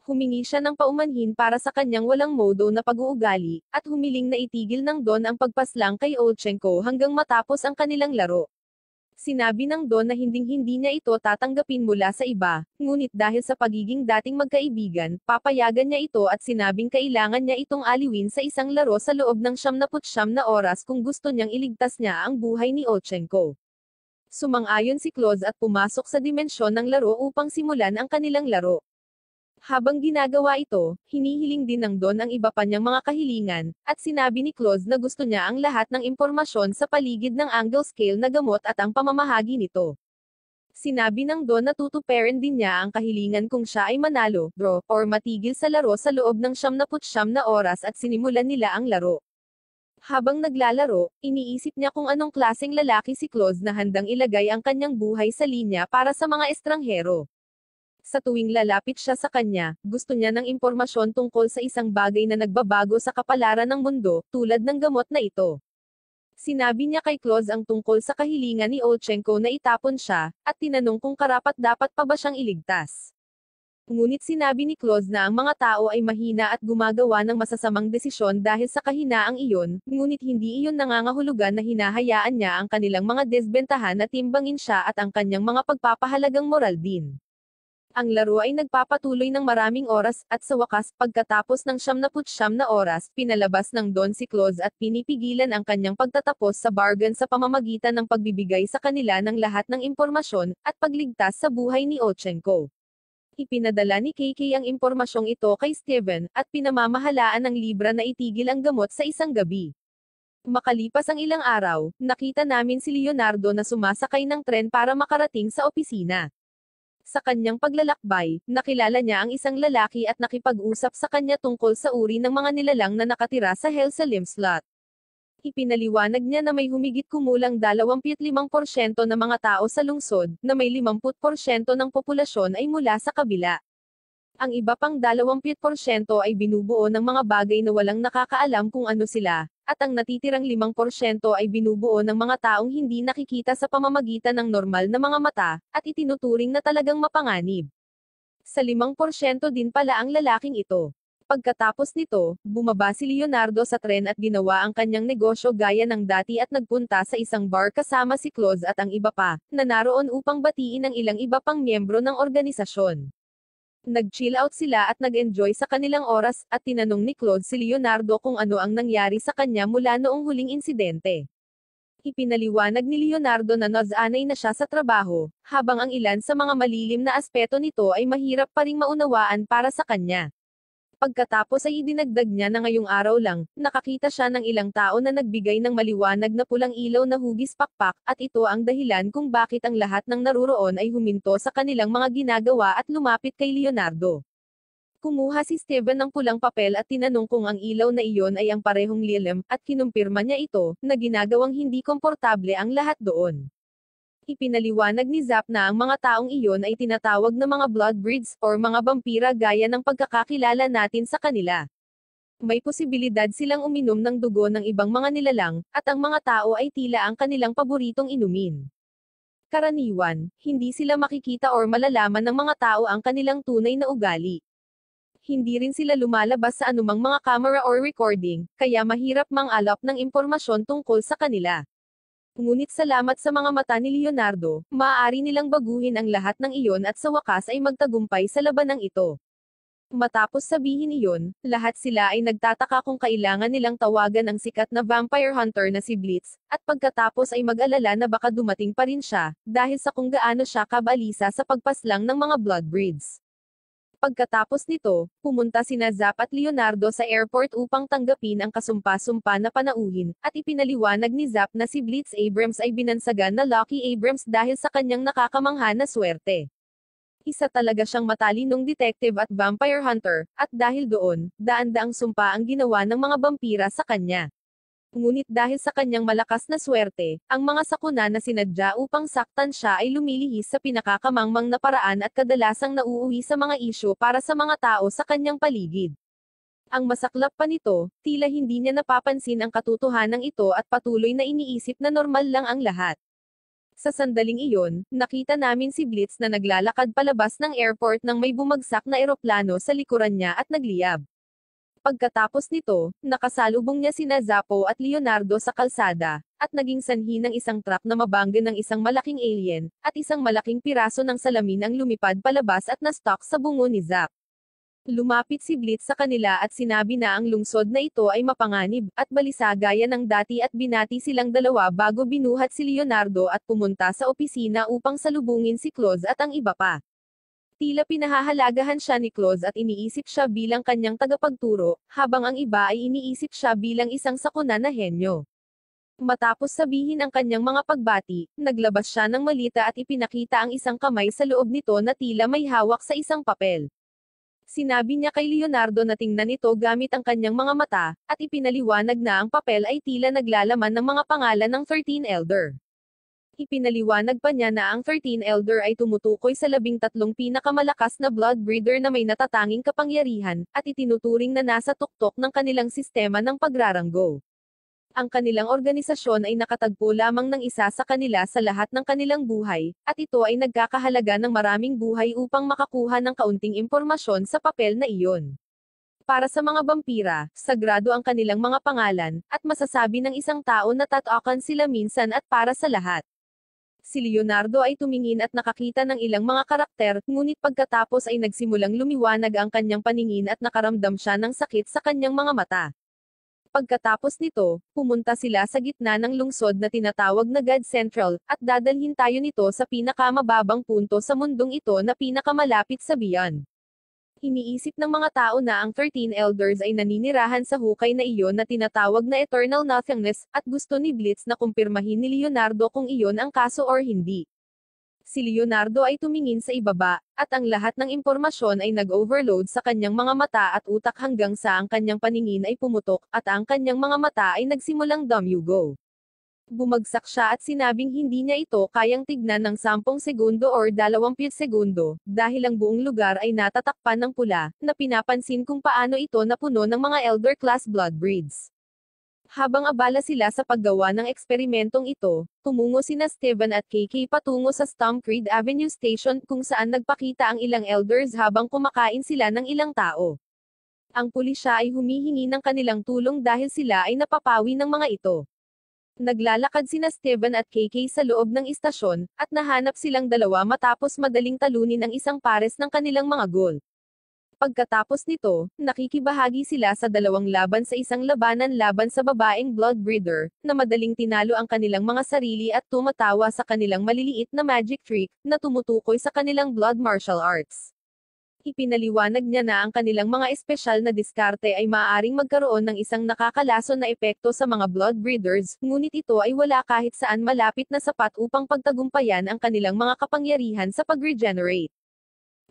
Humingi siya ng paumanhin para sa kanyang walang modo na pag-uugali, at humiling na itigil ng Don ang pagpaslang kay Olchenko hanggang matapos ang kanilang laro. Sinabi ng Don na hinding-hindi niya ito tatanggapin mula sa iba, ngunit dahil sa pagiging dating magkaibigan, papayagan niya ito at sinabing kailangan niya itong aliwin sa isang laro sa loob ng 79 na oras kung gusto niyang iligtas niya ang buhay ni Olchenko. Sumang-ayon si Claus at pumasok sa dimensyon ng laro upang simulan ang kanilang laro. Habang ginagawa ito, hinihiling din ng Don ang iba pa niyang mga kahilingan, at sinabi ni Claus na gusto niya ang lahat ng impormasyon sa paligid ng angle scale na gamot at ang pamamahagi nito. Sinabi ng Don na tutuparin din niya ang kahilingan kung siya ay manalo, draw, or matigil sa laro sa loob ng 79 na oras at sinimulan nila ang laro. Habang naglalaro, iniisip niya kung anong klaseng lalaki si Claus na handang ilagay ang kanyang buhay sa linya para sa mga estranghero. Sa tuwing lalapit siya sa kanya, gusto niya ng impormasyon tungkol sa isang bagay na nagbabago sa kapalaran ng mundo, tulad ng gamot na ito. Sinabi niya kay Claus ang tungkol sa kahilingan ni Olchenko na itapon siya, at tinanong kung karapat-dapat pa ba siyang iligtas. Ngunit sinabi ni Claus na ang mga tao ay mahina at gumagawa ng masasamang desisyon dahil sa kahinaang iyon, ngunit hindi iyon nangangahulugan na hinahayaan niya ang kanilang mga desbentahan na timbangin siya at ang kanyang mga pagpapahalagang moral din. Ang laro ay nagpapatuloy ng maraming oras, at sa wakas, pagkatapos ng 79 na oras, pinalabas ng Don si Claus at pinipigilan ang kanyang pagtatapos sa bargain sa pamamagitan ng pagbibigay sa kanila ng lahat ng impormasyon, at pagligtas sa buhay ni Olchenko. Ipinadala ni KK ang impormasyong ito kay Steven, at pinamamahalaan ng Libra na itigil ang gamot sa isang gabi. Makalipas ang ilang araw, nakita namin si Leonardo na sumasakay ng tren para makarating sa opisina. Sa kanyang paglalakbay, nakilala niya ang isang lalaki at nakipag-usap sa kanya tungkol sa uri ng mga nilalang na nakatira sa Hell sa Limslot. Ipinaliwanag niya na may humigit kumulang 25% ng mga tao sa lungsod, na may 50% ng populasyon ay mula sa kabila. Ang iba pang 20% ay binubuo ng mga bagay na walang nakakaalam kung ano sila, at ang natitirang 5% ay binubuo ng mga taong hindi nakikita sa pamamagitan ng normal na mga mata, at itinuturing na talagang mapanganib. Sa 5% din pala ang lalaking ito. Pagkatapos nito, bumaba si Leonardo sa tren at ginawa ang kanyang negosyo gaya ng dati at nagpunta sa isang bar kasama si Claude at ang iba pa, na naroon upang batiin ang ilang iba pang miyembro ng organisasyon. Nag-chill out sila at nag-enjoy sa kanilang oras, at tinanong ni Claude si Leonardo kung ano ang nangyari sa kanya mula noong huling insidente. Ipinaliwanag ni Leonardo na nasanay na siya sa trabaho, habang ang ilan sa mga malilim na aspeto nito ay mahirap pa ring maunawaan para sa kanya. Pagkatapos ay idinagdag niya na ngayong araw lang, nakakita siya ng ilang tao na nagbigay ng maliwanag na pulang ilaw na hugis pakpak, at ito ang dahilan kung bakit ang lahat ng naruroon ay huminto sa kanilang mga ginagawa at lumapit kay Leonardo. Kumuha si Steven ng pulang papel at tinanong kung ang ilaw na iyon ay ang parehong lilim, at kinumpirma niya ito, na ginagawang hindi komportable ang lahat doon. Ipinaliwanag ni Zap na ang mga taong iyon ay tinatawag na mga blood breeds, or mga vampira gaya ng pagkakakilala natin sa kanila. May posibilidad silang uminom ng dugo ng ibang mga nilalang, at ang mga tao ay tila ang kanilang paboritong inumin. Karaniwan, hindi sila makikita or malalaman ng mga tao ang kanilang tunay na ugali. Hindi rin sila lumalabas sa anumang mga camera or recording, kaya mahirap mang-alap ng impormasyon tungkol sa kanila. Ngunit salamat sa mga mata ni Leonardo, maaari nilang baguhin ang lahat ng iyon at sa wakas ay magtagumpay sa labanang ito. Matapos sabihin iyon, lahat sila ay nagtataka kung kailangan nilang tawagan ang sikat na vampire hunter na si Blitz, at pagkatapos ay mag-alala na baka dumating pa rin siya, dahil sa kung gaano siya kabalisa sa pagpaslang ng mga blood breeds. Pagkatapos nito, pumunta sina Zap at Leonardo sa airport upang tanggapin ang kasumpa-sumpa na panauhin, at ipinaliwanag ni Zap na si Blitz Abrams ay binansagan na Lucky Abrams dahil sa kanyang nakakamangha na swerte. Isa talaga siyang matalinong detective at vampire hunter, at dahil doon, daan-daang sumpa ang ginawa ng mga vampira sa kanya. Ngunit dahil sa kanyang malakas na swerte, ang mga sakuna na sinadya upang saktan siya ay lumilihis sa pinakakamangmang na paraan at kadalasang nauuwi sa mga isyu para sa mga tao sa kanyang paligid. Ang masaklap pa nito, tila hindi niya napapansin ang katotohanan ito at patuloy na iniisip na normal lang ang lahat. Sa sandaling iyon, nakita namin si Blitz na naglalakad palabas ng airport nang may bumagsak na eroplano sa likuran niya at nagliyab. Pagkatapos nito, nakasalubong niya sina Zappo at Leonardo sa kalsada, at naging sanhi ng isang truck na mabangga ng isang malaking alien, at isang malaking piraso ng salamin ang lumipad palabas at na-stuck sa bungo ni Zap. Lumapit si Blitz sa kanila at sinabi na ang lungsod na ito ay mapanganib, at balisa gaya ng dati at binati silang dalawa bago binuhat si Leonardo at pumunta sa opisina upang salubungin si Claude at ang iba pa. Tila pinahahalagahan siya ni Claude at iniisip siya bilang kanyang tagapagturo, habang ang iba ay iniisip siya bilang isang sakuna na henyo. Matapos sabihin ang kanyang mga pagbati, naglabas siya ng malita at ipinakita ang isang kamay sa loob nito na tila may hawak sa isang papel. Sinabi niya kay Leonardo na tingnan ito gamit ang kanyang mga mata, at ipinaliwanag na ang papel ay tila naglalaman ng mga pangalan ng 13 Elder. Ipinaliwanag pa niya na ang 13 Elder ay tumutukoy sa 13 pinakamalakas na blood breeder na may natatanging kapangyarihan, at itinuturing na nasa tuktok ng kanilang sistema ng pagraranggo. Ang kanilang organisasyon ay nakatagpo lamang ng isa sa kanila sa lahat ng kanilang buhay, at ito ay nagkakahalaga ng maraming buhay upang makakuha ng kaunting impormasyon sa papel na iyon. Para sa mga vampira, sagrado ang kanilang mga pangalan, at masasabi ng isang tao na tatakan sila minsan at para sa lahat. Si Leonardo ay tumingin at nakakita ng ilang mga karakter, ngunit pagkatapos ay nagsimulang lumiwanag ang kanyang paningin at nakaramdam siya ng sakit sa kanyang mga mata. Pagkatapos nito, pumunta sila sa gitna ng lungsod na tinatawag na God Central, at dadalhin tayo nito sa pinakamababang punto sa mundong ito na pinakamalapit sa Beyond. Iniisip ng mga tao na ang 13 Elders ay naninirahan sa hukay na iyon na tinatawag na Eternal Nothingness, at gusto ni Blitz na kumpirmahin ni Leonardo kung iyon ang kaso or hindi. Si Leonardo ay tumingin sa ibaba, at ang lahat ng impormasyon ay nag-overload sa kanyang mga mata at utak hanggang sa ang kanyang paningin ay pumutok, at ang kanyang mga mata ay nagsimulang dumuyugo. Bumagsak siya at sinabing hindi niya ito kayang tignan ng 10 segundo or 20 segundo, dahil ang buong lugar ay natatakpan ng pula, na pinapansin kung paano ito napuno ng mga elder class blood breeds. Habang abala sila sa paggawa ng eksperimentong ito, tumungo sina Steven at KK patungo sa Stump Creek Avenue Station kung saan nagpakita ang ilang elders habang kumakain sila ng ilang tao. Ang pulisya ay humihingi ng kanilang tulong dahil sila ay napapawi ng mga ito. Naglalakad sina Steven at KK sa loob ng istasyon, at nahanap silang dalawa matapos madaling talunin ang isang pares ng kanilang mga goal. Pagkatapos nito, nakikibahagi sila sa dalawang laban sa isang labanan laban sa babaeng blood breeder, na madaling tinalo ang kanilang mga sarili at tumatawa sa kanilang maliliit na magic trick, na tumutukoy sa kanilang blood martial arts. Ipinaliwanag niya na ang kanilang mga espesyal na diskarte ay maaaring magkaroon ng isang nakakalason na epekto sa mga blood breeders, ngunit ito ay wala kahit saan malapit na sapat upang pagtagumpayan ang kanilang mga kapangyarihan sa pag-regenerate.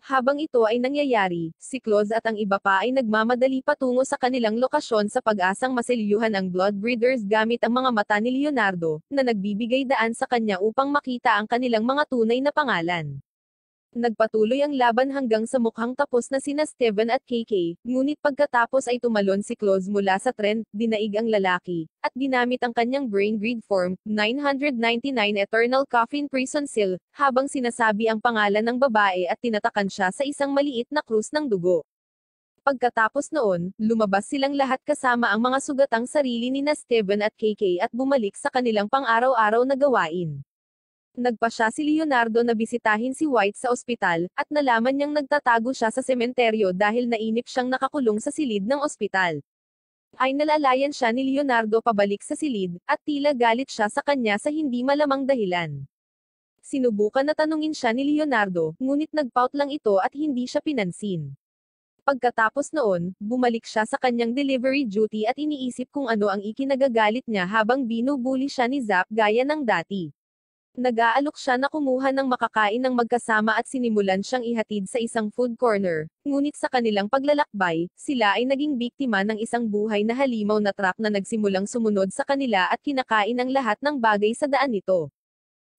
Habang ito ay nangyayari, si Claus at ang iba pa ay nagmamadali patungo sa kanilang lokasyon sa pag-asang maselyuhan ang blood breeders gamit ang mga mata ni Leonardo, na nagbibigay daan sa kanya upang makita ang kanilang mga tunay na pangalan. Nagpatuloy ang laban hanggang sa mukhang tapos na sina Steven at KK, ngunit pagkatapos ay tumalon si Claus mula sa tren, dinaig ang lalaki, at ginamit ang kanyang brain grid form, 999 Eternal Coffin Prison Seal, habang sinasabi ang pangalan ng babae at tinatakan siya sa isang maliit na krus ng dugo. Pagkatapos noon, lumabas silang lahat kasama ang mga sugatang sarili ni na Steven at KK at bumalik sa kanilang pang-araw-araw na gawain. Nagpasya si Leonardo na bisitahin si White sa ospital, at nalaman niyang nagtatago siya sa sementeryo dahil nainip siyang nakakulong sa silid ng ospital. Ay nalalayan siya ni Leonardo pabalik sa silid, at tila galit siya sa kanya sa hindi malamang dahilan. Sinubukan na tanungin siya ni Leonardo, ngunit nagpout lang ito at hindi siya pinansin. Pagkatapos noon, bumalik siya sa kanyang delivery duty at iniisip kung ano ang ikinagagalit niya habang binubuli siya ni Zap gaya ng dati. Nag-aalok siya na kumuha ng makakain ng magkasama at sinimulan siyang ihatid sa isang food corner, ngunit sa kanilang paglalakbay, sila ay naging biktima ng isang buhay na halimaw na truck na nagsimulang sumunod sa kanila at kinakain ang lahat ng bagay sa daan nito.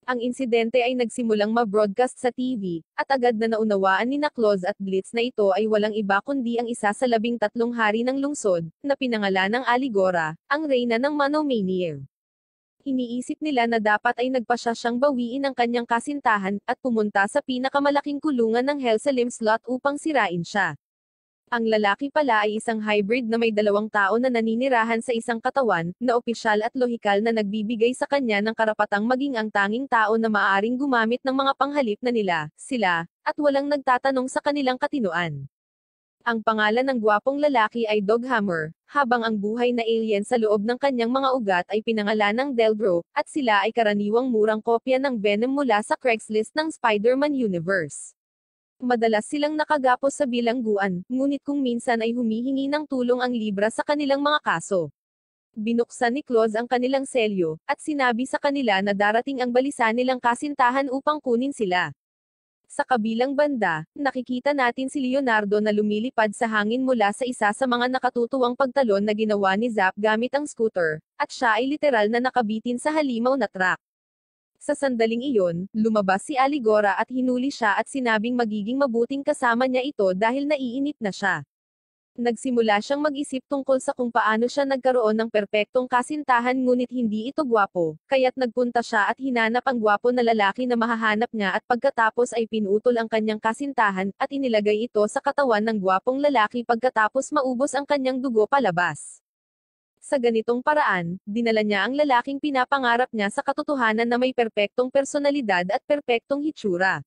Ang insidente ay nagsimulang ma-broadcast sa TV, at agad na naunawaan ni Claus at Blitz na ito ay walang iba kundi ang isa sa 13 hari ng lungsod, na pinangalan ng Aligora, ang reyna ng Monomania. Iniisip nila na dapat ay nagpasya siyang bawiin ang kanyang kasintahan, at pumunta sa pinakamalaking kulungan ng Hellsalim slot upang sirain siya. Ang lalaki pala ay isang hybrid na may 2 tao na naninirahan sa isang katawan, na opisyal at lohikal na nagbibigay sa kanya ng karapatang maging ang tanging tao na maaaring gumamit ng mga panghalip na nila, sila, at walang nagtatanong sa kanilang katinoan. Ang pangalan ng gwapong lalaki ay Doghammer, habang ang buhay na alien sa loob ng kanyang mga ugat ay pinangalan ng Deldro, at sila ay karaniwang murang kopya ng Venom mula sa Craigslist ng Spider-Man universe. Madalas silang nakagapos sa bilangguan, ngunit kung minsan ay humihingi ng tulong ang Libra sa kanilang mga kaso. Binuksan ni Claus ang kanilang selyo, at sinabi sa kanila na darating ang balisa nilang kasintahan upang kunin sila. Sa kabilang banda, nakikita natin si Leonardo na lumilipad sa hangin mula sa isa sa mga nakatutuwang pagtalon na ginawa ni Zap gamit ang scooter, at siya ay literal na nakabitin sa halimaw na truck. Sa sandaling iyon, lumabas si Aligora at hinuli siya at sinabing magiging mabuting kasama niya ito dahil naiinip na siya. Nagsimula siyang mag-isip tungkol sa kung paano siya nagkaroon ng perpektong kasintahan ngunit hindi ito gwapo, kaya't nagpunta siya at hinanap ang gwapo na lalaki na mahahanap niya at pagkatapos ay pinutol ang kanyang kasintahan, at inilagay ito sa katawan ng gwapong lalaki pagkatapos maubos ang kanyang dugo palabas. Sa ganitong paraan, dinala niya ang lalaking pinapangarap niya sa katotohanan na may perpektong personalidad at perpektong hitsura.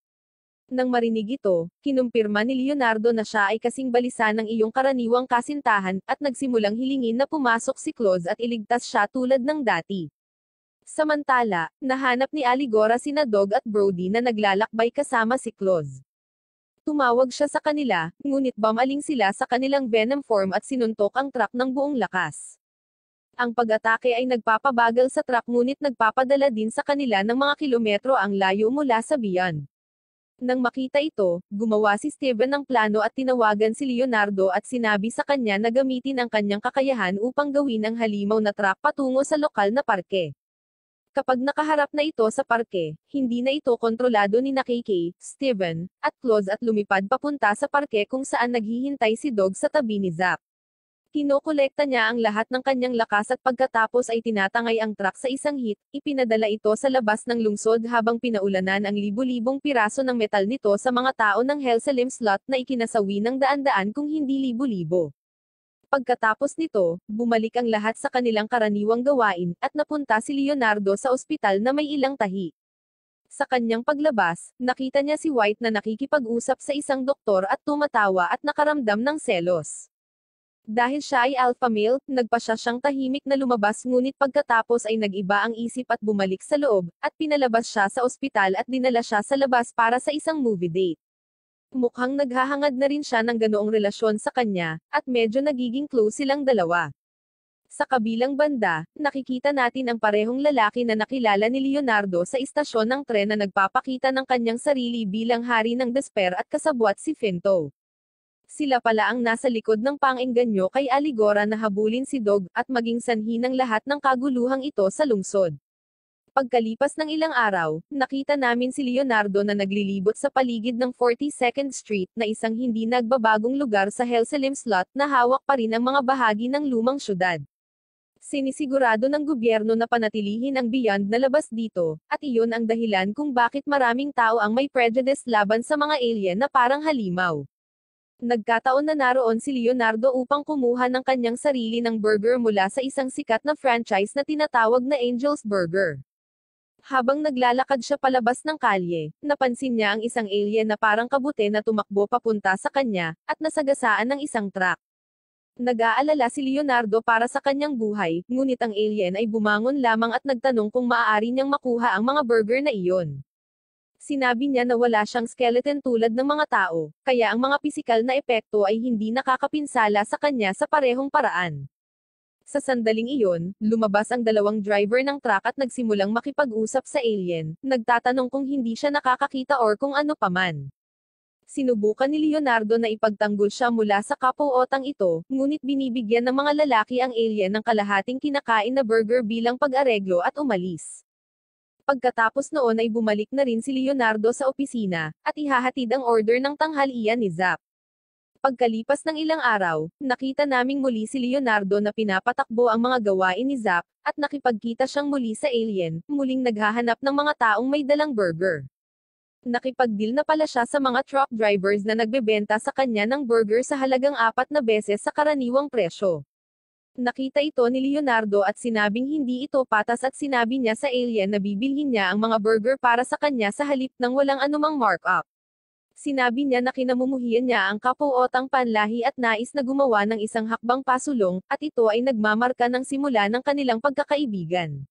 Nang marinig ito, kinumpirma ni Leonardo na siya ay kasing balisa ng iyong karaniwang kasintahan, at nagsimulang hilingin na pumasok si Claus at iligtas siya tulad ng dati. Samantala, nahanap ni Aligora sina Dog at Brody na naglalakbay kasama si Claus. Tumawag siya sa kanila, ngunit bumaling sila sa kanilang Venom form at sinuntok ang truck ng buong lakas. Ang pag-atake ay nagpapabagal sa truck ngunit nagpapadala din sa kanila ng mga kilometro ang layo mula sa Beyond. Nang makita ito, gumawa si Steven ng plano at tinawagan si Leonardo at sinabi sa kanya na gamitin ang kanyang kakayahan upang gawin ang halimaw na truck patungo sa lokal na parke. Kapag nakaharap na ito sa parke, hindi na ito kontrolado ni KK, Steven, at Claude at lumipad papunta sa parke kung saan naghihintay si Dog sa tabi ni Zap. Kinokolekta niya ang lahat ng kanyang lakas at pagkatapos ay tinatangay ang truck sa isang hit, ipinadala ito sa labas ng lungsod habang pinaulanan ang libu-libong piraso ng metal nito sa mga tao ng Hellsalim slot na ikinasawi ng daan-daan kung hindi libu-libo. Pagkatapos nito, bumalik ang lahat sa kanilang karaniwang gawain, at napunta si Leonardo sa ospital na may ilang tahi. Sa kanyang paglabas, nakita niya si White na nakikipag-usap sa isang doktor at tumatawa at nakaramdam ng selos. Dahil siya ay alpha male, nagpa siya siyang tahimik na lumabas ngunit pagkatapos ay nag-iba ang isip at bumalik sa loob, at pinalabas siya sa ospital at dinala siya sa labas para sa isang movie date. Mukhang naghahangad na rin siya ng ganoong relasyon sa kanya, at medyo nagiging close silang dalawa. Sa kabilang banda, nakikita natin ang parehong lalaki na nakilala ni Leonardo sa istasyon ng tren na nagpapakita ng kanyang sarili bilang hari ng despair at kasabwat si Finto. Sila pala ang nasa likod ng pang-engganyo kay Aligora na habulin si Dog, at maging sanhi ng lahat ng kaguluhang ito sa lungsod. Pagkalipas ng ilang araw, nakita namin si Leonardo na naglilibot sa paligid ng 42nd Street na isang hindi nagbabagong lugar sa Hellsalim slot na hawak pa rin ang mga bahagi ng lumang syudad. Sinisigurado ng gobyerno na panatilihin ang Beyond na labas dito, at iyon ang dahilan kung bakit maraming tao ang may prejudice laban sa mga alien na parang halimaw. Nagkataon na naroon si Leonardo upang kumuha ng kanyang sarili ng burger mula sa isang sikat na franchise na tinatawag na Angel's Burger. Habang naglalakad siya palabas ng kalye, napansin niya ang isang alien na parang kabute na tumakbo papunta sa kanya, at nasagasaan ng isang truck. Nag-aalala si Leonardo para sa kanyang buhay, ngunit ang alien ay bumangon lamang at nagtanong kung maaari niyang makuha ang mga burger na iyon. Sinabi niya na wala siyang skeleton tulad ng mga tao, kaya ang mga pisikal na epekto ay hindi nakakapinsala sa kanya sa parehong paraan. Sa sandaling iyon, lumabas ang dalawang driver ng truck at nagsimulang makipag-usap sa alien, nagtatanong kung hindi siya nakakakita or kung ano paman. Sinubukan ni Leonardo na ipagtanggol siya mula sa kapwa-otang ito, ngunit binibigyan ng mga lalaki ang alien ng kalahating kinakain na burger bilang pag-areglo at umalis. Pagkatapos noon ay bumalik na rin si Leonardo sa opisina, at ihahatid ang order ng tanghalian ni Zap. Pagkalipas ng ilang araw, nakita naming muli si Leonardo na pinapatakbo ang mga gawain ni Zap, at nakipagkita siyang muli sa alien, muling naghahanap ng mga taong may dalang burger. Nakipag-deal na pala siya sa mga truck drivers na nagbebenta sa kanya ng burger sa halagang 4 na beses sa karaniwang presyo. Nakita ito ni Leonardo at sinabing hindi ito patas at sinabi niya sa alien na bibilhin niya ang mga burger para sa kanya sa halip ng walang anumang markup. Sinabi niya na kinamumuhian niya ang kapwa-otang panlahi at nais na gumawa ng isang hakbang pasulong, at ito ay nagmamarka ng simula ng kanilang pagkakaibigan.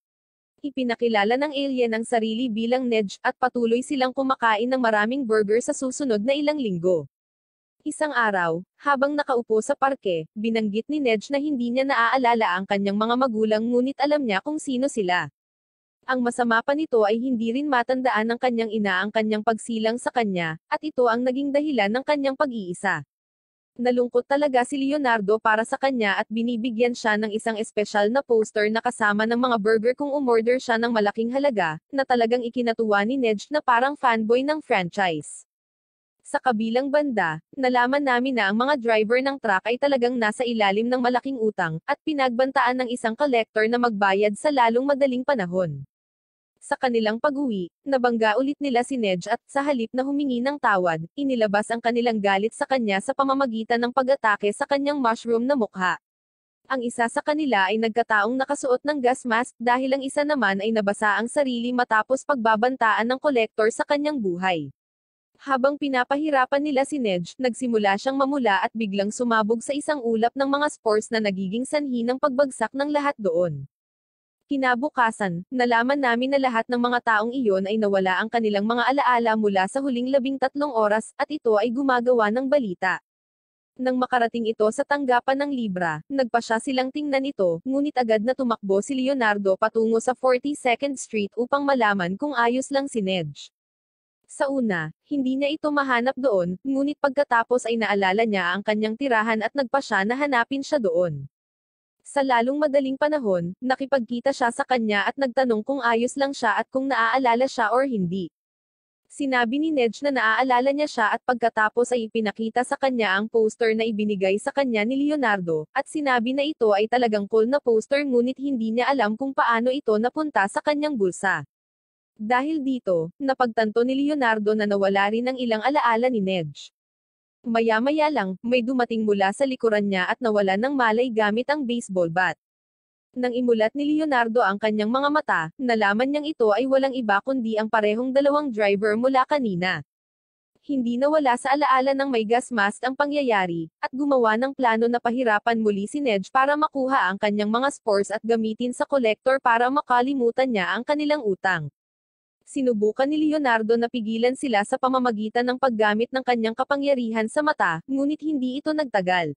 Ipinakilala ng alien ang sarili bilang Nedge, at patuloy silang kumakain ng maraming burger sa susunod na ilang linggo. Isang araw, habang nakaupo sa parke, binanggit ni Nedge na hindi niya naaalala ang kanyang mga magulang ngunit alam niya kung sino sila. Ang masama pa nito ay hindi rin matandaan ng kanyang ina ang kanyang pagsilang sa kanya, at ito ang naging dahilan ng kanyang pag-iisa. Nalungkot talaga si Leonardo para sa kanya at binibigyan siya ng isang espesyal na poster na kasama ng mga burger kung umorder siya ng malaking halaga, na talagang ikinatuwa ni Nedge na parang fanboy ng franchise. Sa kabilang banda, nalaman namin na ang mga driver ng truck ay talagang nasa ilalim ng malaking utang, at pinagbantaan ng isang collector na magbayad sa lalong madaling panahon. Sa kanilang pag-uwi, nabangga ulit nila si Nedge at, sa halip na humingi ng tawad, inilabas ang kanilang galit sa kanya sa pamamagitan ng pag-atake sa kanyang mushroom na mukha. Ang isa sa kanila ay nagkataong nakasuot ng gas mask dahil ang isa naman ay nabasa ang sarili matapos pagbabantaan ng kolektor sa kanyang buhay. Habang pinapahirapan nila si Nedge, nagsimula siyang mamula at biglang sumabog sa isang ulap ng mga spores na nagiging sanhi ng pagbagsak ng lahat doon. Kinabukasan, nalaman namin na lahat ng mga taong iyon ay nawala ang kanilang mga alaala mula sa huling 13 oras, at ito ay gumagawa ng balita. Nang makarating ito sa tanggapan ng Libra, nagpasya silang tingnan ito, ngunit agad na tumakbo si Leonardo patungo sa 42nd Street upang malaman kung ayos lang si Nedge. Sa una, hindi niya ito mahanap doon, ngunit pagkatapos ay naalala niya ang kanyang tirahan at nagpasya na hanapin siya doon. Sa lalong madaling panahon, nakipagkita siya sa kanya at nagtanong kung ayos lang siya at kung naaalala siya or hindi. Sinabi ni Nedge na naaalala niya siya at pagkatapos ay ipinakita sa kanya ang poster na ibinigay sa kanya ni Leonardo, at sinabi na ito ay talagang cool na poster ngunit hindi niya alam kung paano ito napunta sa kanyang bulsa. Dahil dito, napagtanto ni Leonardo na nawala rin ang ilang alaala ni Nedge. Maya-maya lang, may dumating mula sa likuran niya at nawala ng malay gamit ang baseball bat. Nang imulat ni Leonardo ang kanyang mga mata, nalaman niyang ito ay walang iba kundi ang parehong dalawang driver mula kanina. Hindi nawala sa alaala ng may gas mask ang pangyayari, at gumawa ng plano na pahirapan muli si Nedge para makuha ang kanyang mga spores at gamitin sa collector para makalimutan niya ang kanilang utang. Sinubukan ni Leonardo na pigilan sila sa pamamagitan ng paggamit ng kanyang kapangyarihan sa mata, ngunit hindi ito nagtagal.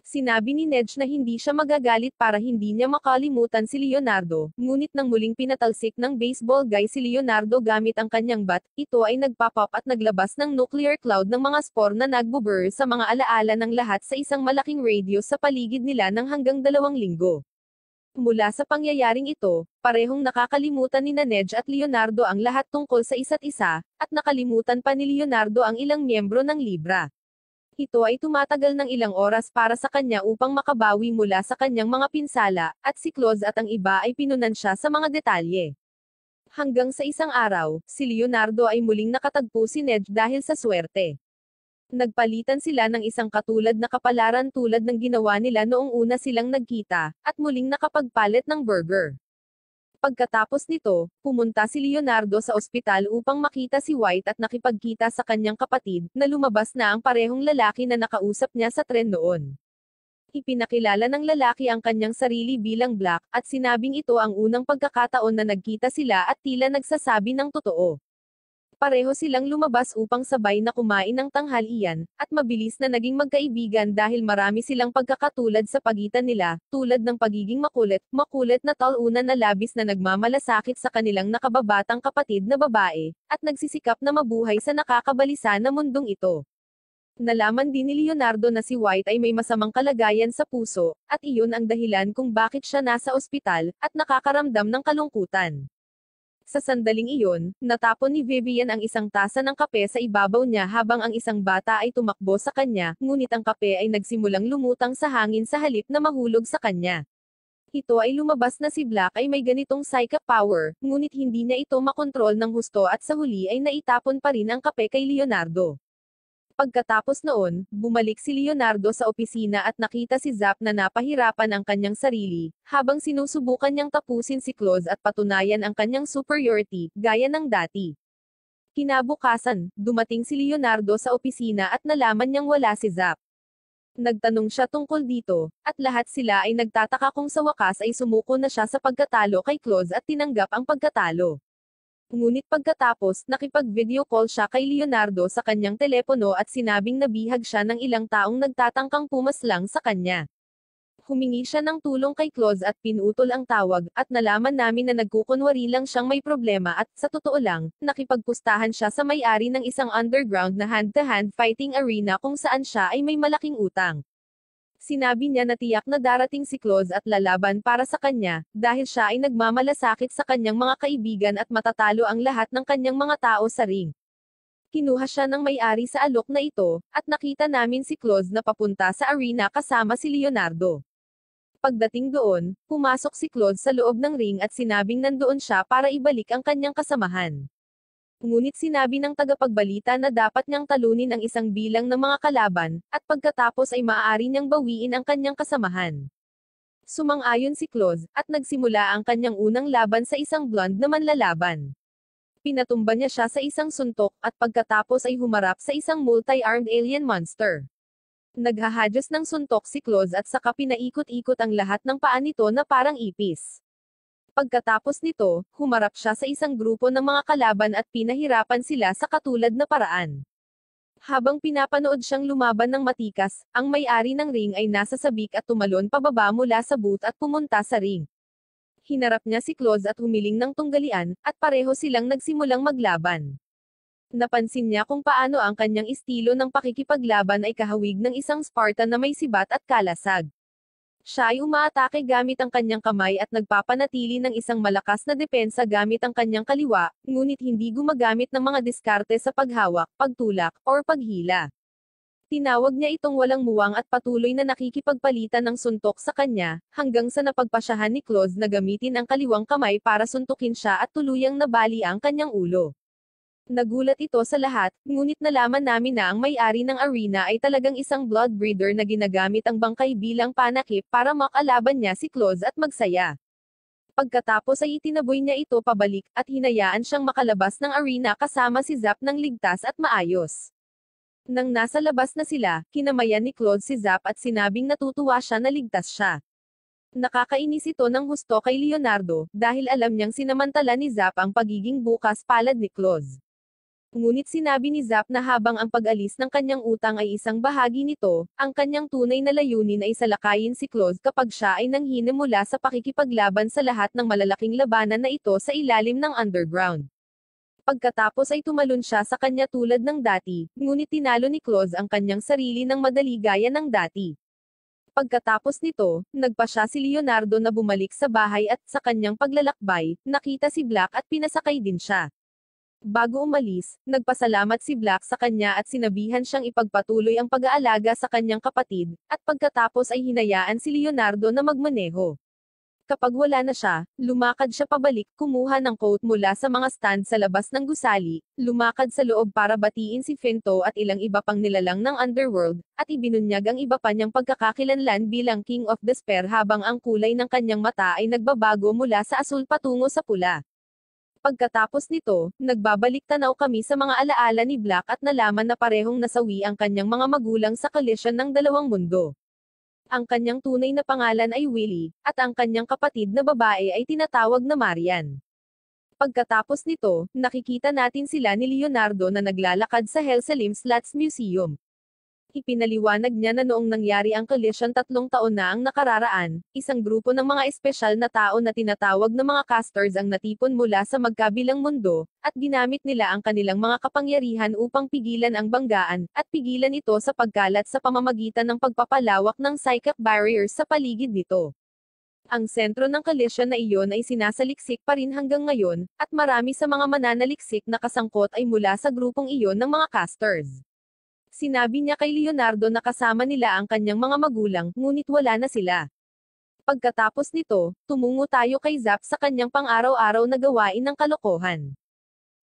Sinabi ni Nedge na hindi siya magagalit para hindi niya makalimutan si Leonardo, ngunit nang muling pinatalsik ng baseball guy si Leonardo gamit ang kanyang bat, ito ay nagpop-up at naglabas ng nuclear cloud ng mga spore na nagbuburr sa mga alaala ng lahat sa isang malaking radius sa paligid nila ng hanggang 2 linggo. Mula sa pangyayaring ito, parehong nakakalimutan ni Nedge at Leonardo ang lahat tungkol sa isa't isa, at nakalimutan pa ni Leonardo ang ilang miyembro ng Libra. Ito ay tumatagal ng ilang oras para sa kanya upang makabawi mula sa kanyang mga pinsala, at si Claude at ang iba ay pinunan siya sa mga detalye. Hanggang sa isang araw, si Leonardo ay muling nakatagpo si Nedge dahil sa swerte. Nagpalitan sila ng isang katulad na kapalaran tulad ng ginawa nila noong una silang nagkita, at muling nakapagpalit ng burger. Pagkatapos nito, pumunta si Leonardo sa ospital upang makita si White at nakipagkita sa kanyang kapatid, na lumabas na ang parehong lalaki na nakausap niya sa tren noon. Ipinakilala ng lalaki ang kanyang sarili bilang Black, at sinabing ito ang unang pagkakataon na nagkita sila at tila nagsasabi ng totoo. Pareho silang lumabas upang sabay na kumain ng tanghalian, at mabilis na naging magkaibigan dahil marami silang pagkakatulad sa pagitan nila, tulad ng pagiging makulit na talunan na labis na nagmamalasakit sa kanilang nakababatang kapatid na babae, at nagsisikap na mabuhay sa nakakabalisa na mundong ito. Nalaman din ni Leonardo na si White ay may masamang kalagayan sa puso, at iyon ang dahilan kung bakit siya nasa ospital, at nakakaramdam ng kalungkutan. Sa sandaling iyon, natapon ni Vivian ang isang tasa ng kape sa ibabaw niya habang ang isang bata ay tumakbo sa kanya, ngunit ang kape ay nagsimulang lumutang sa hangin sa halip na mahulog sa kanya. Ito ay lumabas na si Black ay may ganitong psychic power, ngunit hindi niya ito makontrol ng husto at sa huli ay naitapon pa rin ang kape kay Leonardo. Pagkatapos noon, bumalik si Leonardo sa opisina at nakita si Zap na napahirapan ang kanyang sarili, habang sinusubukan niyang tapusin si Claude at patunayan ang kanyang superiority, gaya ng dati. Kinabukasan, dumating si Leonardo sa opisina at nalaman niyang wala si Zap. Nagtanong siya tungkol dito, at lahat sila ay nagtataka kung sa wakas ay sumuko na siya sa pagkatalo kay Claude at tinanggap ang pagkatalo. Ngunit pagkatapos, nakipag-video call siya kay Leonardo sa kanyang telepono at sinabing nabihag siya ng ilang taong nagtatangkang pumaslang sa kanya. Humingi siya ng tulong kay Claude at pinutol ang tawag, at nalaman namin na nagkukunwari lang siyang may problema at, sa totoo lang, nakipagpustahan siya sa may-ari ng isang underground na hand-to-hand fighting arena kung saan siya ay may malaking utang. Sinabi niya na tiyak na darating si Claude at lalaban para sa kanya, dahil siya ay nagmamalasakit sa kanyang mga kaibigan at matatalo ang lahat ng kanyang mga tao sa ring. Kinuha siya ng may-ari sa alok na ito, at nakita namin si Claude na papunta sa arena kasama si Leonardo. Pagdating doon, pumasok si Claude sa loob ng ring at sinabing nandoon siya para ibalik ang kanyang kasamahan. Ngunit sinabi ng tagapagbalita na dapat niyang talunin ang isang bilang ng mga kalaban, at pagkatapos ay maaari niyang bawiin ang kanyang kasamahan. Sumang-ayon si Claude, at nagsimula ang kanyang unang laban sa isang blonde na manlalaban. Pinatumba niya siya sa isang suntok, at pagkatapos ay humarap sa isang multi-armed alien monster. Naghahadyos ng suntok si Claude at saka pinaikot-ikot ang lahat ng paa nito na parang ipis. Pagkatapos nito, humarap siya sa isang grupo ng mga kalaban at pinahirapan sila sa katulad na paraan. Habang pinapanood siyang lumaban ng matikas, ang may-ari ng ring ay nasa sabik at tumalon pababa mula sa booth at pumunta sa ring. Hinarap niya si Claus at humiling ng tunggalian, at pareho silang nagsimulang maglaban. Napansin niya kung paano ang kanyang estilo ng pakikipaglaban ay kahawig ng isang Spartan na may sibat at kalasag. Siya ay umaatake gamit ang kanyang kamay at nagpapanatili ng isang malakas na depensa gamit ang kanyang kaliwa, ngunit hindi gumagamit ng mga diskarte sa paghawak, pagtulak, or paghila. Tinawag niya itong walang muwang at patuloy na nakikipagpalitan ng suntok sa kanya, hanggang sa napagpasyahan ni Claus na gamitin ang kaliwang kamay para suntukin siya at tuluyang nabali ang kanyang ulo. Nagulat ito sa lahat, ngunit nalaman namin na ang may-ari ng arena ay talagang isang blood breeder na ginagamit ang bangkay bilang panakip para makalaban niya si Claus at magsaya. Pagkatapos ay itinaboy niya ito pabalik, at hinayaan siyang makalabas ng arena kasama si Zap ng ligtas at maayos. Nang nasa labas na sila, kinamayan ni Claude si Zap at sinabing natutuwa siya na ligtas siya. Nakakainis ito ng husto kay Leonardo, dahil alam niyang sinamantala ni Zap ang pagiging bukas palad ni Claude. Ngunit sinabi ni Zap na habang ang pag-alis ng kanyang utang ay isang bahagi nito, ang kanyang tunay na layunin ay salakayin si Claus kapag siya ay nanghina mula sa pakikipaglaban sa lahat ng malalaking labanan na ito sa ilalim ng underground. Pagkatapos ay tumalon siya sa kanya tulad ng dati, ngunit tinalo ni Claus ang kanyang sarili ng madali gaya ng dati. Pagkatapos nito, nagpa siya si Leonardo na bumalik sa bahay at sa kanyang paglalakbay, nakita si Black at pinasakay din siya. Bago umalis, nagpasalamat si Black sa kanya at sinabihan siyang ipagpatuloy ang pag-aalaga sa kanyang kapatid, at pagkatapos ay hinayaan si Leonardo na magmaneho. Kapag wala na siya, lumakad siya pabalik, kumuha ng coat mula sa mga stand sa labas ng gusali, lumakad sa loob para batiin si Finto at ilang iba pang nilalang ng underworld, at ibinunyag ang iba pa niyang pagkakakilanlan bilang King of Despair habang ang kulay ng kanyang mata ay nagbabago mula sa asul patungo sa pula. Pagkatapos nito, nagbabalik tanaw kami sa mga alaala ni Black at nalaman na parehong nasawi ang kanyang mga magulang sa collision ng dalawang mundo. Ang kanyang tunay na pangalan ay Willie, at ang kanyang kapatid na babae ay tinatawag na Marian. Pagkatapos nito, nakikita natin sila ni Leonardo na naglalakad sa Helselim Slats Museum. Ipinaliwanag niya na noong nangyari ang collision 3 taon na ang nakararaan, isang grupo ng mga espesyal na tao na tinatawag na mga casters ang natipon mula sa magkabilang mundo, at ginamit nila ang kanilang mga kapangyarihan upang pigilan ang banggaan, at pigilan ito sa pagkalat sa pamamagitan ng pagpapalawak ng psychic barriers sa paligid nito. Ang sentro ng collision na iyon ay sinasaliksik pa rin hanggang ngayon, at marami sa mga mananaliksik na kasangkot ay mula sa grupong iyon ng mga casters. Sinabi niya kay Leonardo na kasama nila ang kanyang mga magulang, ngunit wala na sila. Pagkatapos nito, tumungo tayo kay Zap sa kanyang pang-araw-araw na gawain ng kalokohan.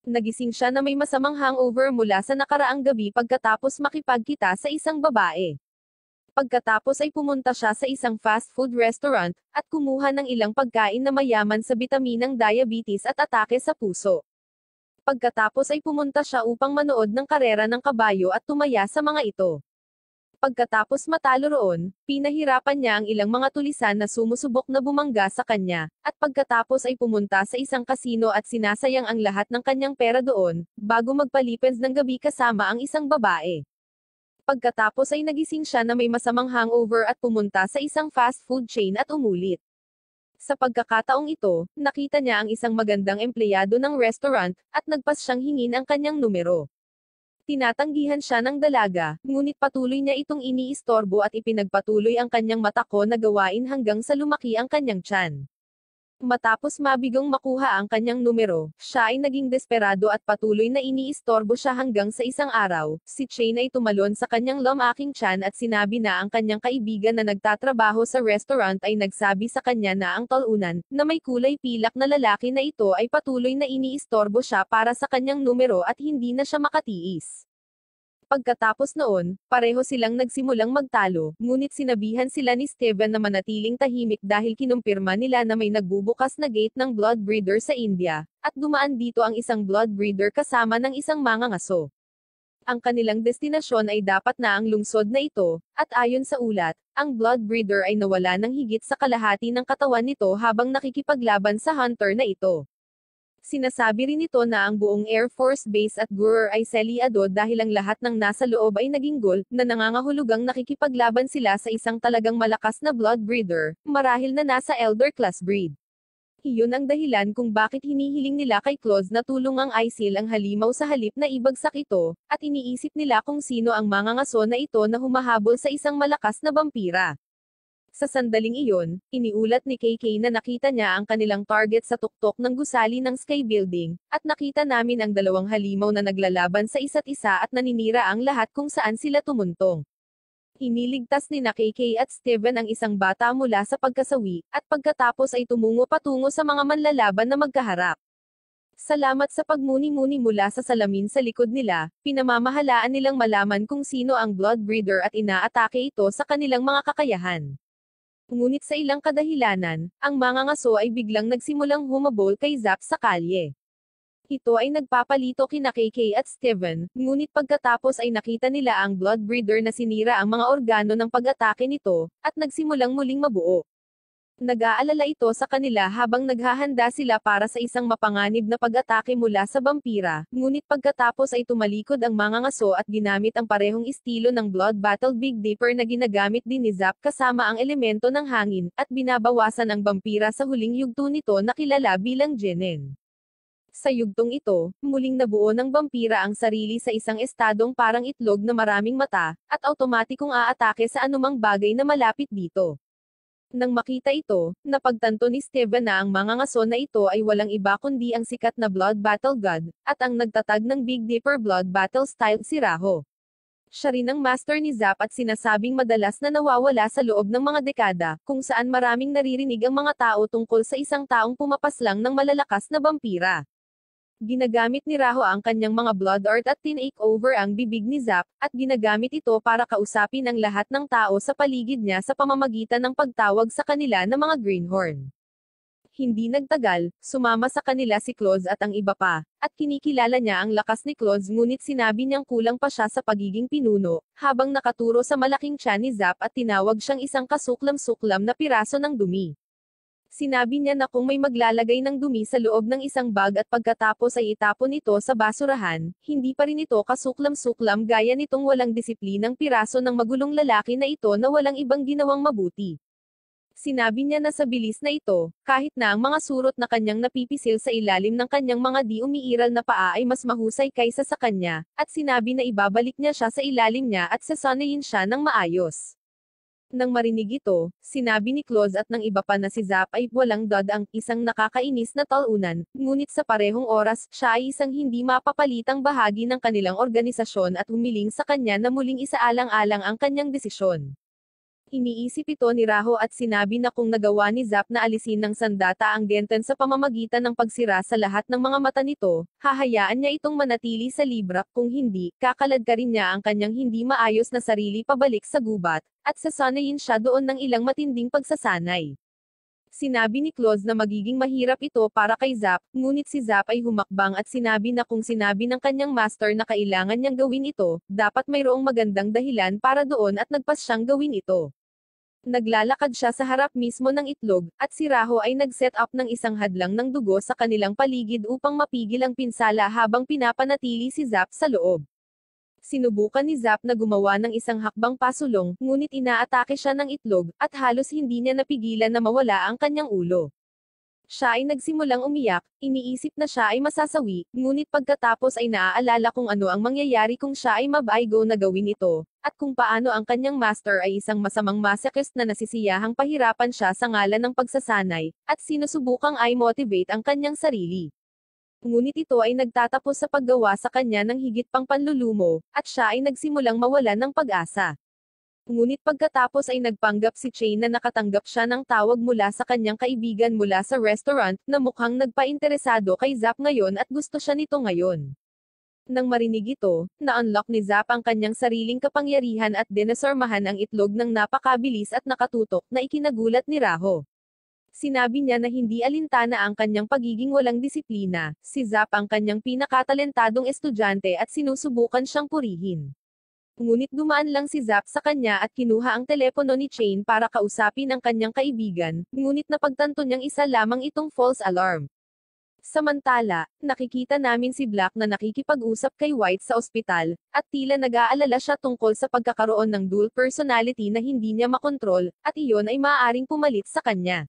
Nagising siya na may masamang hangover mula sa nakaraang gabi pagkatapos makipagkita sa isang babae. Pagkatapos ay pumunta siya sa isang fast food restaurant, at kumuha ng ilang pagkain na mayaman sa bitaminang diabetes at atake sa puso. Pagkatapos ay pumunta siya upang manood ng karera ng kabayo at tumaya sa mga ito. Pagkatapos matalo roon, pinahirapan niya ang ilang mga tulisan na sumusubok na bumangga sa kanya, at pagkatapos ay pumunta sa isang kasino at sinasayang ang lahat ng kanyang pera doon, bago magpalipens ng gabi kasama ang isang babae. Pagkatapos ay nagising siya na may masamang hangover at pumunta sa isang fast food chain at umulit. Sa pagkakataong ito, nakita niya ang isang magandang empleyado ng restaurant, at nagpas siyang hingin ang kanyang numero. Tinatanggihan siya ng dalaga, ngunit patuloy niya itong iniistorbo at ipinagpatuloy ang kanyang matako na gawain hanggang sa lumaki ang kanyang tiyan. Matapos mabigong makuha ang kanyang numero, siya ay naging desperado at patuloy na iniistorbo siya hanggang sa isang araw, si Chain ay tumalon sa kanyang lumaking tiyan at sinabi na ang kanyang kaibigan na nagtatrabaho sa restaurant ay nagsabi sa kanya na ang talunan, na may kulay pilak na lalaki na ito ay patuloy na iniistorbo siya para sa kanyang numero at hindi na siya makatiis. Pagkatapos noon, pareho silang nagsimulang magtalo, ngunit sinabihan sila ni Steven na manatiling tahimik dahil kinumpirma nila na may nagbubukas na gate ng blood breeder sa India, at dumaan dito ang isang blood breeder kasama ng isang mangangaso. Ang kanilang destinasyon ay dapat na ang lungsod na ito, at ayon sa ulat, ang blood breeder ay nawala ng higit sa kalahati ng katawan nito habang nakikipaglaban sa hunter na ito. Sinasabi rin ito na ang buong Air Force Base at Gurur ay selyado dahil ang lahat ng nasa loob ay naging gold, na nangangahulugang nakikipaglaban sila sa isang talagang malakas na blood breeder, marahil na nasa elder class breed. Iyon ang dahilan kung bakit hinihiling nila kay Claus na tulong ang ISIL ang halimaw sa halip na ibagsak ito, at iniisip nila kung sino ang mangangaso na ito na humahabol sa isang malakas na vampira. Sa sandaling iyon, iniulat ni KK na nakita niya ang kanilang target sa tuktok ng gusali ng Sky Building, at nakita namin ang dalawang halimaw na naglalaban sa isa't isa at naninira ang lahat kung saan sila tumuntong. Iniligtas ni na KK at Steven ang isang bata mula sa pagkasawi, at pagkatapos ay tumungo patungo sa mga manlalaban na magkaharap. Salamat sa pagmuni-muni mula sa salamin sa likod nila, pinamamahalaan nilang malaman kung sino ang blood breeder at inaatake ito sa kanilang mga kakayahan. Ngunit sa ilang kadahilanan, ang mga ngaso ay biglang nagsimulang humabol kay Zap sa kalye. Ito ay nagpapalito kina KK at Steven, ngunit pagkatapos ay nakita nila ang blood breeder na sinira ang mga organo ng pag-atake nito, at nagsimulang muling mabuo. Nag-aalala ito sa kanila habang naghahanda sila para sa isang mapanganib na pag-atake mula sa vampira, ngunit pagkatapos ay tumalikod ang mga ngaso at ginamit ang parehong estilo ng Blood Battle Big Dipper na ginagamit din ni Zap kasama ang elemento ng hangin, at binabawasan ang vampira sa huling yugto nito na kilala bilang Jenen. Sa yugtong ito, muling nabuo ng vampira ang sarili sa isang estadong parang itlog na maraming mata, at automatikong aatake sa anumang bagay na malapit dito. Nang makita ito, napagtanto ni Steven na ang mga ngaso na ito ay walang iba kundi ang sikat na Blood Battle God, at ang nagtatag ng Big Dipper Blood Battle Style si Raho. Siya rin ang master ni Zap at sinasabing madalas na nawawala sa loob ng mga dekada, kung saan maraming naririnig ang mga tao tungkol sa isang taong pumapaslang ng malalakas na vampira. Ginagamit ni Raho ang kanyang mga blood art at tinake over ang bibig ni Zap, at ginagamit ito para kausapin ang lahat ng tao sa paligid niya sa pamamagitan ng pagtawag sa kanila na mga greenhorn. Hindi nagtagal, sumama sa kanila si Claus at ang iba pa, at kinikilala niya ang lakas ni Claus ngunit sinabi niyang kulang pa siya sa pagiging pinuno, habang nakaturo sa malaking tiyan ni Zap at tinawag siyang isang kasuklam-suklam na piraso ng dumi. Sinabi niya na kung may maglalagay ng dumi sa loob ng isang bag at pagkatapos ay itapon ito sa basurahan, hindi pa rin ito kasuklam-suklam gaya nitong walang disiplinang piraso ng magulong lalaki na ito na walang ibang ginawang mabuti. Sinabi niya na sa bilis na ito, kahit na ang mga surot na kanyang napipisil sa ilalim ng kanyang mga di umiiral na paa ay mas mahusay kaysa sa kanya, at sinabi na ibabalik niya siya sa ilalim niya at sasanayin siya ng maayos. Nang marinig ito, sinabi ni Claus at ng iba pa na si Zap ay walang dod ang isang nakakainis na talunan, ngunit sa parehong oras, siya ay isang hindi mapapalitang bahagi ng kanilang organisasyon at humiling sa kanya na muling isaalang-alang ang kanyang desisyon. Iniisip ito ni Raho at sinabi na kung nagawa ni Zap na alisin ng sandata ang Genten sa pamamagitan ng pagsira sa lahat ng mga mata nito, hahayaan niya itong manatili sa libra, kung hindi, kakaladkarin niya ang kanyang hindi maayos na sarili pabalik sa gubat, at sasanayin siya doon ng ilang matinding pagsasanay. Sinabi ni Claus na magiging mahirap ito para kay Zap, ngunit si Zap ay humakbang at sinabi na kung sinabi ng kanyang master na kailangan niyang gawin ito, dapat mayroong magandang dahilan para doon at nagpas siyang gawin ito. Naglalakad siya sa harap mismo ng itlog, at si Raho ay nag-set up ng isang hadlang ng dugo sa kanilang paligid upang mapigil ang pinsala habang pinapanatili si Zap sa loob. Sinubukan ni Zap na gumawa ng isang hakbang pasulong, ngunit inaatake siya ng itlog, at halos hindi niya napigilan na mawala ang kanyang ulo. Siya ay nagsimulang umiyak, iniisip na siya ay masasawi, ngunit pagkatapos ay naaalala kung ano ang mangyayari kung siya ay mab-go na gawin ito, at kung paano ang kanyang master ay isang masamang masochist na nasisiyahang pahirapan siya sa ngalan ng pagsasanay, at sinusubukang i-motivate ang kanyang sarili. Ngunit ito ay nagtatapos sa paggawa sa kanya ng higit pang panlulumo, at siya ay nagsimulang mawalan ng pag-asa. Ngunit pagkatapos ay nagpanggap si Chain na nakatanggap siya ng tawag mula sa kanyang kaibigan mula sa restaurant, na mukhang nagpainteresado kay Zap ngayon at gusto siya nito ngayon. Nang marinig ito, na-unlock ni Zap ang kanyang sariling kapangyarihan at dinasormahan ang itlog ng napakabilis at nakatutok, na ikinagulat ni Raho. Sinabi niya na hindi alintana ang kanyang pagiging walang disiplina, si Zap ang kanyang pinakatalentadong estudyante at sinusubukan siyang purihin. Ngunit dumaan lang si Zap sa kanya at kinuha ang telepono ni Chain para kausapin ang kanyang kaibigan, ngunit napagtanto niyang isa lamang itong false alarm. Samantala, nakikita namin si Black na nakikipag-usap kay White sa ospital, at tila nag-aalala siya tungkol sa pagkakaroon ng dual personality na hindi niya makontrol, at iyon ay maaaring pumalit sa kanya.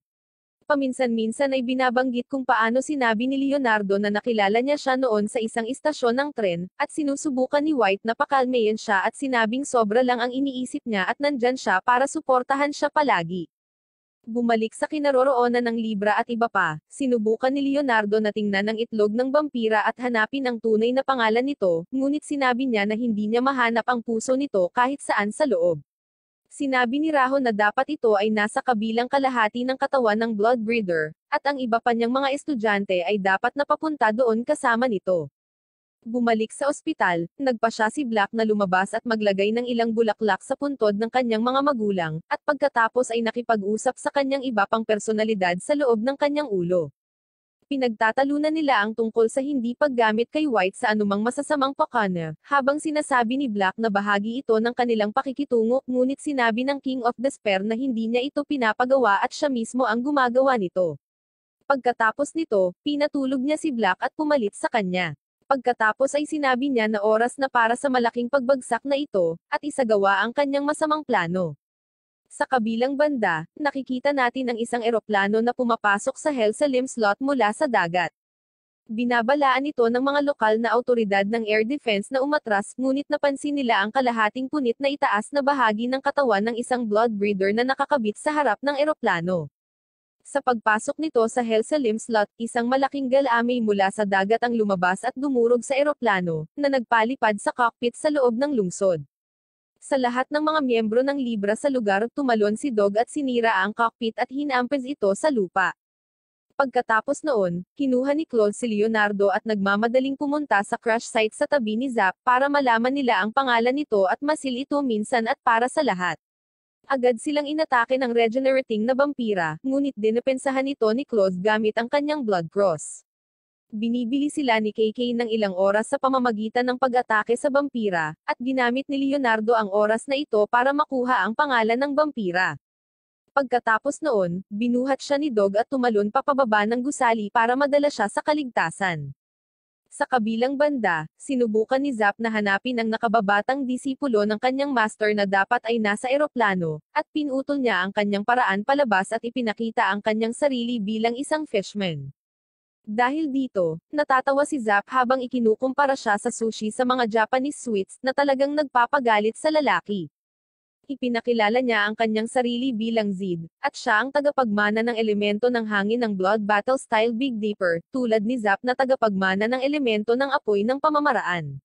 Paminsan-minsan ay binabanggit kung paano sinabi ni Leonardo na nakilala niya siya noon sa isang istasyon ng tren, at sinusubukan ni White na pakalmayan siya at sinabing sobra lang ang iniisip niya at nandyan siya para suportahan siya palagi. Bumalik sa kinaroroonan ng Libra at iba pa, sinubukan ni Leonardo na tingnan ang itlog ng vampira at hanapin ang tunay na pangalan nito, ngunit sinabi niya na hindi niya mahanap ang puso nito kahit saan sa loob. Sinabi ni Raho na dapat ito ay nasa kabilang kalahati ng katawan ng blood breeder, at ang iba pa niyang mga estudyante ay dapat napapunta doon kasama nito. Bumalik sa ospital, nagpa siya si Black na lumabas at maglagay ng ilang bulaklak sa puntod ng kanyang mga magulang, at pagkatapos ay nakipag-usap sa kanyang iba pang personalidad sa loob ng kanyang ulo. Pinagtatalunan nila ang tungkol sa hindi paggamit kay White sa anumang masasamang pakana, habang sinasabi ni Black na bahagi ito ng kanilang pakikitungo, ngunit sinabi ng King of Despair na hindi niya ito pinapagawa at siya mismo ang gumagawa nito. Pagkatapos nito, pinatulog niya si Black at pumalit sa kanya. Pagkatapos ay sinabi niya na oras na para sa malaking pagbagsak na ito, at isagawa ang kanyang masamang plano. Sa kabilang banda, nakikita natin ang isang eroplano na pumapasok sa Hellsalim slot mula sa dagat. Binabalaan ito ng mga lokal na awtoridad ng air defense na umatras, ngunit napansin nila ang kalahating punit na itaas na bahagi ng katawan ng isang blood breeder na nakakabit sa harap ng eroplano. Sa pagpasok nito sa Hellsalim slot, isang malaking galamay mula sa dagat ang lumabas at dumurog sa eroplano, na nagpalipad sa cockpit sa loob ng lungsod. Sa lahat ng mga miyembro ng Libra sa lugar, tumalon si Dog at sinira ang cockpit at hinampes ito sa lupa. Pagkatapos noon, kinuha ni Claude si Leonardo at nagmamadaling pumunta sa crash site sa tabi ni Zap para malaman nila ang pangalan nito at masil ito minsan at para sa lahat. Agad silang inatake ng regenerating na vampira, ngunit dinepensahan ito ni Claude gamit ang kanyang blood cross. Binibili sila ni KK ng ilang oras sa pamamagitan ng pag-atake sa vampira, at ginamit ni Leonardo ang oras na ito para makuha ang pangalan ng vampira. Pagkatapos noon, binuhat siya ni Dog at tumalon papababa ng gusali para madala siya sa kaligtasan. Sa kabilang banda, sinubukan ni Zap na hanapin ang nakababatang disipulo ng kanyang master na dapat ay nasa eroplano, at pinutol niya ang kanyang paraan palabas at ipinakita ang kanyang sarili bilang isang fishman. Dahil dito, natatawa si Zap habang ikinukumpara siya sa sushi sa mga Japanese sweets na talagang nagpapagalit sa lalaki. Ipinakilala niya ang kanyang sarili bilang Zid, at siya ang tagapagmana ng elemento ng hangin ng Blood Battle style Big Dipper, tulad ni Zap na tagapagmana ng elemento ng apoy ng pamamaraan.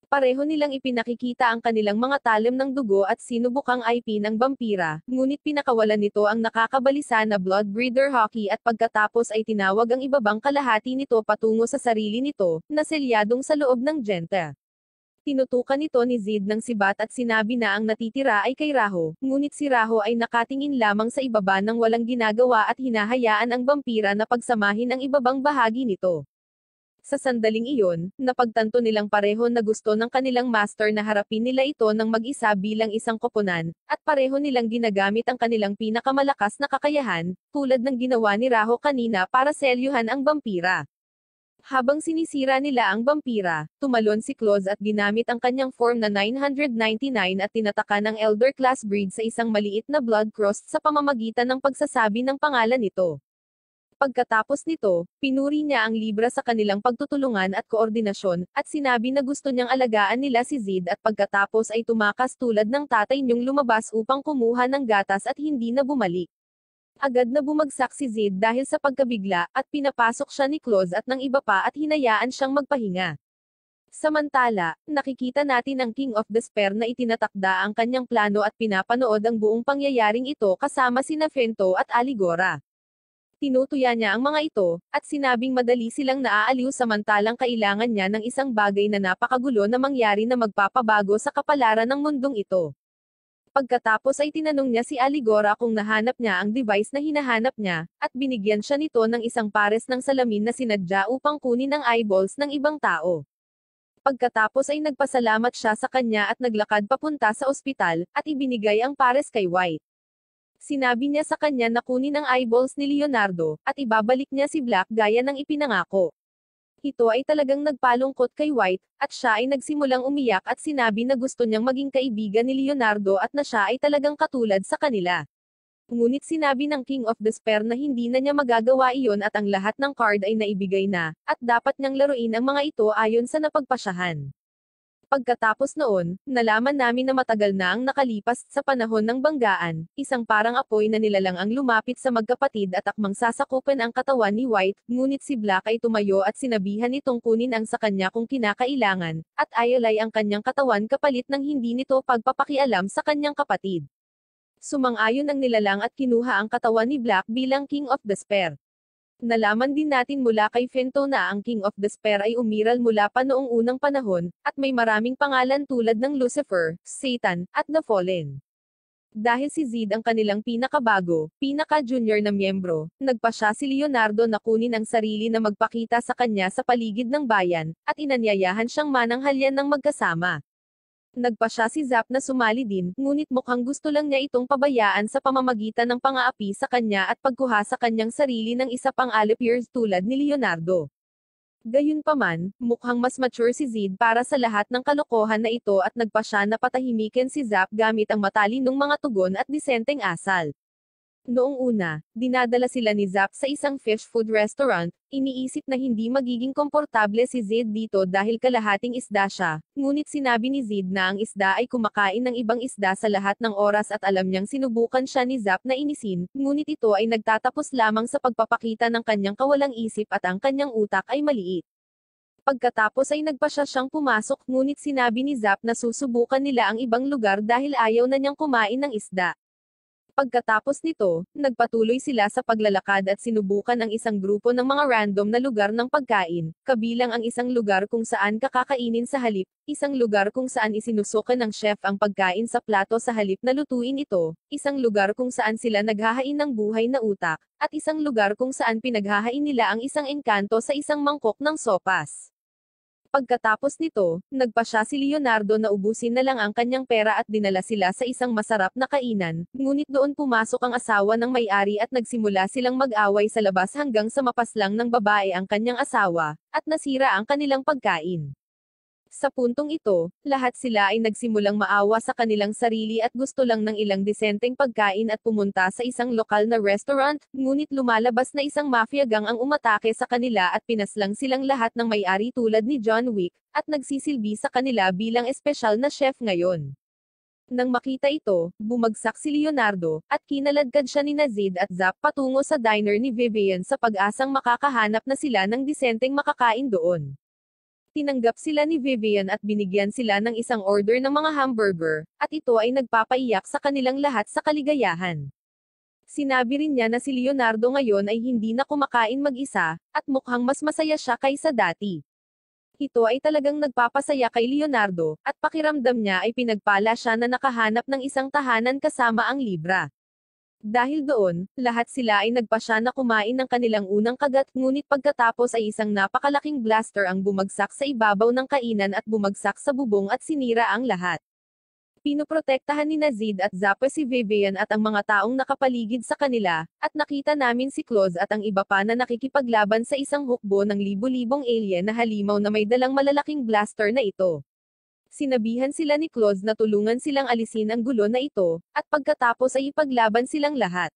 Pareho nilang ipinakikita ang kanilang mga talim ng dugo at sinubukang IP ng vampira, ngunit pinakawalan nito ang nakakabalisa na blood breeder hockey at pagkatapos ay tinawag ang ibabang kalahati nito patungo sa sarili nito, na selyadong sa loob ng Genta. Tinutukan nito ni Zid ng sibat at sinabi na ang natitira ay kay Raho, ngunit si Raho ay nakatingin lamang sa ibaba nang walang ginagawa at hinahayaan ang vampira na pagsamahin ang ibabang bahagi nito. Sa sandaling iyon, napagtanto nilang pareho na gusto ng kanilang master na harapin nila ito ng mag-isa bilang isang koponan, at pareho nilang ginagamit ang kanilang pinakamalakas na kakayahan, tulad ng ginawa ni Raho kanina para selyuhan ang vampira. Habang sinisira nila ang vampira, tumalon si Claude at ginamit ang kanyang form na 999 at tinataka ng Elder Class breed sa isang maliit na blood cross sa pamamagitan ng pagsasabi ng pangalan nito. Pagkatapos nito, pinuri niya ang Libra sa kanilang pagtutulungan at koordinasyon, at sinabi na gusto niyang alagaan nila si Zid at pagkatapos ay tumakas tulad ng tatay niyong lumabas upang kumuha ng gatas at hindi na bumalik. Agad na bumagsak si Zid dahil sa pagkabigla, at pinapasok siya ni Claude at ng iba pa at hinayaan siyang magpahinga. Samantala, nakikita natin ang King of Despair na itinatakda ang kanyang plano at pinapanood ang buong pangyayaring ito kasama sina Fento at Aligora. Tinutuya niya ang mga ito, at sinabing madali silang naaaliw samantalang kailangan niya ng isang bagay na napakagulo na mangyari na magpapabago sa kapalaran ng mundong ito. Pagkatapos ay tinanong niya si Aligora kung nahanap niya ang device na hinahanap niya, at binigyan siya nito ng isang pares ng salamin na sinadya upang kunin ang eyeballs ng ibang tao. Pagkatapos ay nagpasalamat siya sa kanya at naglakad papunta sa ospital, at ibinigay ang pares kay White. Sinabi niya sa kanya na kunin ang eyeballs ni Leonardo, at ibabalik niya si Black gaya ng ipinangako. Ito ay talagang nagpalungkot kay White, at siya ay nagsimulang umiyak at sinabi na gusto niyang maging kaibigan ni Leonardo at na siya ay talagang katulad sa kanila. Ngunit sinabi ng King of Despair na hindi na niya magagawa iyon at ang lahat ng card ay naibigay na, at dapat niyang laruin ang mga ito ayon sa napagpasyahan. Pagkatapos noon, nalaman namin na matagal na ang nakalipas sa panahon ng banggaan, isang parang apoy na nilalang ang lumapit sa magkapatid at akmang sasakupan ang katawan ni White, ngunit si Black ay tumayo at sinabihan nitong kunin ang sa kanya kung kinakailangan, at ayalay ang kanyang katawan kapalit ng hindi nito pagpapakialam sa kanyang kapatid. Sumang-ayon ang nilalang at kinuha ang katawan ni Black bilang King of Despair. Nalaman din natin mula kay Fento na ang King of Despair ay umiral mula pa noong unang panahon, at may maraming pangalan tulad ng Lucifer, Satan, at The Fallen. Dahil si Zed ang kanilang pinakabago, pinaka-junior na miyembro, nagpa siya si Leonardo na kunin ang sarili na magpakita sa kanya sa paligid ng bayan, at inanyayahan siyang mananghalyan ng magkasama. Nagpa siya si Zap na sumali din, ngunit mukhang gusto lang niya itong pabayaan sa pamamagitan ng pang-aapi sa kanya at pagkuha sa kanyang sarili ng isa pang Alipier's tulad ni Leonardo. Gayunpaman, mukhang mas mature si Zed para sa lahat ng kalokohan na ito at nagpa siya na patahimikin si Zap gamit ang matalinong mga tugon at disenteng asal. Noong una, dinadala sila ni Zap sa isang fish food restaurant, iniisip na hindi magiging komportable si Zed dito dahil kalahating isda siya, ngunit sinabi ni Zed na ang isda ay kumakain ng ibang isda sa lahat ng oras at alam niyang sinubukan siya ni Zap na inisin, ngunit ito ay nagtatapos lamang sa pagpapakita ng kanyang kawalang isip at ang kanyang utak ay maliit. Pagkatapos ay nagpa siya siyang pumasok ngunit sinabi ni Zap na susubukan nila ang ibang lugar dahil ayaw na niyang kumain ng isda. Pagkatapos nito, nagpatuloy sila sa paglalakad at sinubukan ang isang grupo ng mga random na lugar ng pagkain, kabilang ang isang lugar kung saan kakakainin sa halip, isang lugar kung saan isinusukan ng chef ang pagkain sa plato sa halip na lutuin ito, isang lugar kung saan sila naghahain ng buhay na utak, at isang lugar kung saan pinaghahain nila ang isang engkanto sa isang mangkok ng sopas. Pagkatapos nito, nagpa siya si Leonardo na ubusin na lang ang kanyang pera at dinala sila sa isang masarap na kainan, ngunit doon pumasok ang asawa ng may-ari at nagsimula silang mag-away sa labas hanggang sa mapaslang ng babae ang kanyang asawa, at nasira ang kanilang pagkain. Sa puntong ito, lahat sila ay nagsimulang maawa sa kanilang sarili at gusto lang ng ilang disenteng pagkain at pumunta sa isang lokal na restaurant, ngunit lumalabas na isang mafia gang ang umatake sa kanila at pinaslang silang lahat ng may-ari tulad ni John Wick, at nagsisilbi sa kanila bilang espesyal na chef ngayon. Nang makita ito, bumagsak si Leonardo, at kinaladkad siya ni Zed at Zap patungo sa diner ni Vivian sa pag-asang makakahanap na sila ng disenteng makakain doon. Tinanggap sila ni Vivian at binigyan sila ng isang order ng mga hamburger, at ito ay nagpapaiyak sa kanilang lahat sa kaligayahan. Sinabi rin niya na si Leonardo ngayon ay hindi na kumakain mag-isa, at mukhang mas masaya siya kaysa dati. Ito ay talagang nagpapasaya kay Leonardo, at pakiramdam niya ay pinagpala siya na nakahanap ng isang tahanan kasama ang libra. Dahil doon, lahat sila ay nagpa siya na kumain ng kanilang unang kagat, ngunit pagkatapos ay isang napakalaking blaster ang bumagsak sa ibabaw ng kainan at bumagsak sa bubong at sinira ang lahat. Pinoprotektahan ni Zed at Zap si Vivian at ang mga taong nakapaligid sa kanila, at nakita namin si Claus at ang iba pa na nakikipaglaban sa isang hukbo ng libu-libong alien na halimaw na may dalang malalaking blaster na ito. Sinabihan sila ni Claus na tulungan silang alisin ang gulo na ito, at pagkatapos ay ipaglaban silang lahat.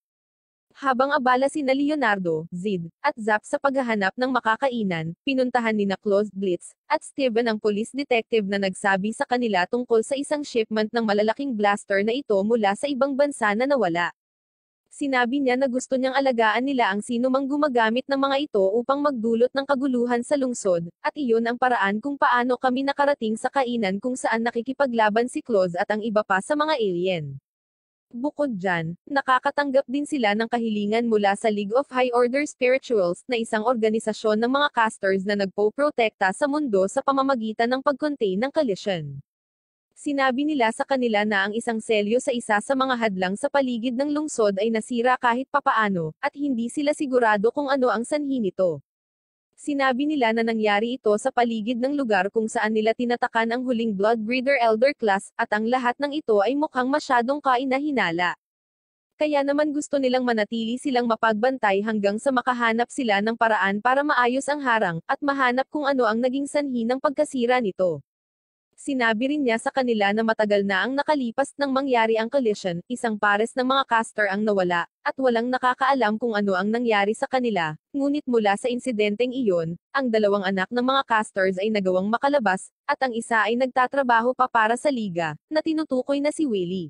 Habang abala sina Leonardo, Zed, at Zap sa paghahanap ng makakainan, pinuntahan ni Claus Blitz, at Steven ang police detective na nagsabi sa kanila tungkol sa isang shipment ng malalaking blaster na ito mula sa ibang bansa na nawala. Sinabi niya na gusto niyang alagaan nila ang sino mang gumagamit ng mga ito upang magdulot ng kaguluhan sa lungsod, at iyon ang paraan kung paano kami nakarating sa kainan kung saan nakikipaglaban si Claus at ang iba pa sa mga alien. Bukod dyan, nakakatanggap din sila ng kahilingan mula sa League of High Order Spirituals, na isang organisasyon ng mga casters na nagpoprotekta sa mundo sa pamamagitan ng pag-contain ng collision. Sinabi nila sa kanila na ang isang selyo sa isa sa mga hadlang sa paligid ng lungsod ay nasira kahit papaano, at hindi sila sigurado kung ano ang sanhi nito. Sinabi nila na nangyari ito sa paligid ng lugar kung saan nila tinatakan ang huling Bloodbreeder Elder Class, at ang lahat ng ito ay mukhang masyadong kainahinala. Kaya naman gusto nilang manatili silang mapagbantay hanggang sa makahanap sila ng paraan para maayos ang harang, at mahanap kung ano ang naging sanhi ng pagkasira nito. Sinabi rin niya sa kanila na matagal na ang nakalipas nang mangyari ang collision, isang pares ng mga caster ang nawala, at walang nakakaalam kung ano ang nangyari sa kanila, ngunit mula sa insidenteng iyon, ang dalawang anak ng mga casters ay nagawang makalabas, at ang isa ay nagtatrabaho pa para sa liga, na tinutukoy na si Willie.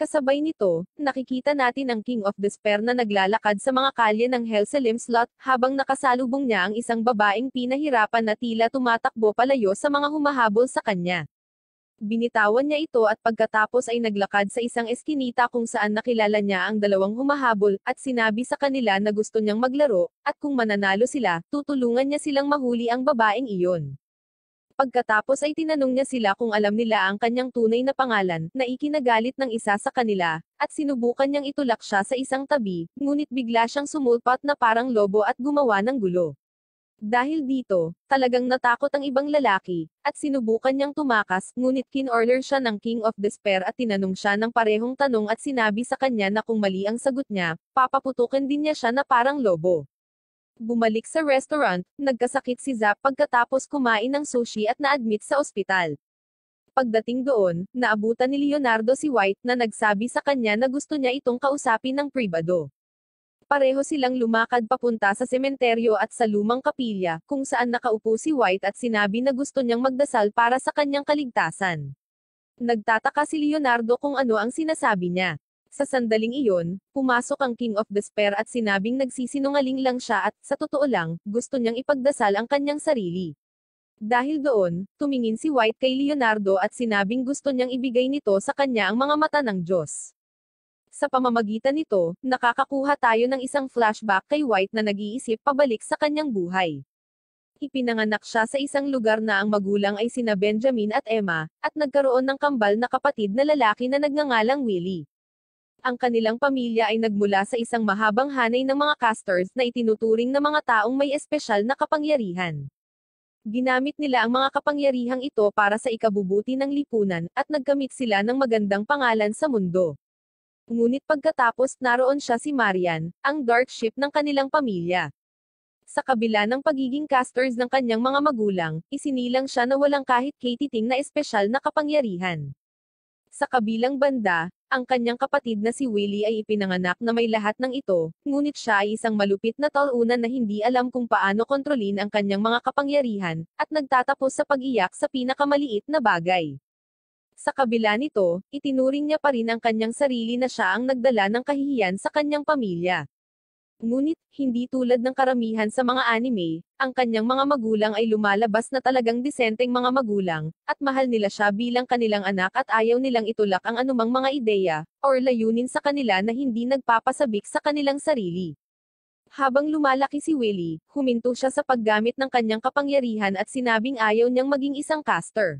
Kasabay nito, nakikita natin ang King of Despair na naglalakad sa mga kalye ng Hellselim slot, habang nakasalubong niya ang isang babaeng pinahirapan na tila tumatakbo palayo sa mga humahabol sa kanya. Binitawan niya ito at pagkatapos ay naglakad sa isang eskinita kung saan nakilala niya ang dalawang humahabol, at sinabi sa kanila na gusto niyang maglaro, at kung mananalo sila, tutulungan niya silang mahuli ang babaeng iyon. Pagkatapos ay tinanong niya sila kung alam nila ang kanyang tunay na pangalan, na ikinagalit ng isa sa kanila, at sinubukan niyang itulak siya sa isang tabi, ngunit bigla siyang sumulpat na parang lobo at gumawa ng gulo. Dahil dito, talagang natakot ang ibang lalaki, at sinubukan niyang tumakas, ngunit kin-order siya ng King of Despair at tinanong siya ng parehong tanong at sinabi sa kanya na kung mali ang sagot niya, papaputukin din niya siya na parang lobo. Bumalik sa restaurant, nagkasakit si Zap pagkatapos kumain ng sushi at na-admit sa ospital. Pagdating doon, naabutan ni Leonardo si White na nagsabi sa kanya na gusto niya itong kausapin ng pribado. Pareho silang lumakad papunta sa sementeryo at sa lumang kapilya, kung saan nakaupo si White at sinabi na gusto niyang magdasal para sa kanyang kaligtasan. Nagtataka si Leonardo kung ano ang sinasabi niya. Sa sandaling iyon, pumasok ang King of Despair at sinabing nagsisinungaling lang siya at, sa totoo lang, gusto niyang ipagdasal ang kanyang sarili. Dahil doon, tumingin si White kay Leonardo at sinabing gusto niyang ibigay nito sa kanya ang mga mata ng Diyos. Sa pamamagitan nito, nakakakuha tayo ng isang flashback kay White na nag-iisip pabalik sa kanyang buhay. Ipinanganak siya sa isang lugar na ang magulang ay sina Benjamin at Emma, at nagkaroon ng kambal na kapatid na lalaki na nagngangalang Willie. Ang kanilang pamilya ay nagmula sa isang mahabang hanay ng mga casters na itinuturing na mga taong may espesyal na kapangyarihan. Ginamit nila ang mga kapangyarihang ito para sa ikabubuti ng lipunan, at nagkamit sila ng magandang pangalan sa mundo. Ngunit pagkatapos naroon siya si Marian, ang dark ship ng kanilang pamilya. Sa kabila ng pagiging casters ng kanyang mga magulang, isinilang siya na walang kahit katiting na espesyal na kapangyarihan. Sa kabilang banda, ang kanyang kapatid na si Willie ay ipinanganak na may lahat ng ito, ngunit siya ay isang malupit na talunan na hindi alam kung paano kontrolin ang kanyang mga kapangyarihan, at nagtatapos sa pag-iyak sa pinakamaliit na bagay. Sa kabila nito, itinuring niya pa rin ang kanyang sarili na siya ang nagdala ng kahihiyan sa kanyang pamilya. Ngunit, hindi tulad ng karamihan sa mga anime, ang kanyang mga magulang ay lumalabas na talagang disenteng mga magulang, at mahal nila siya bilang kanilang anak at ayaw nilang itulak ang anumang mga ideya, or layunin sa kanila na hindi nagpapasabik sa kanilang sarili. Habang lumalaki si Willie, huminto siya sa paggamit ng kanyang kapangyarihan at sinabing ayaw niyang maging isang caster.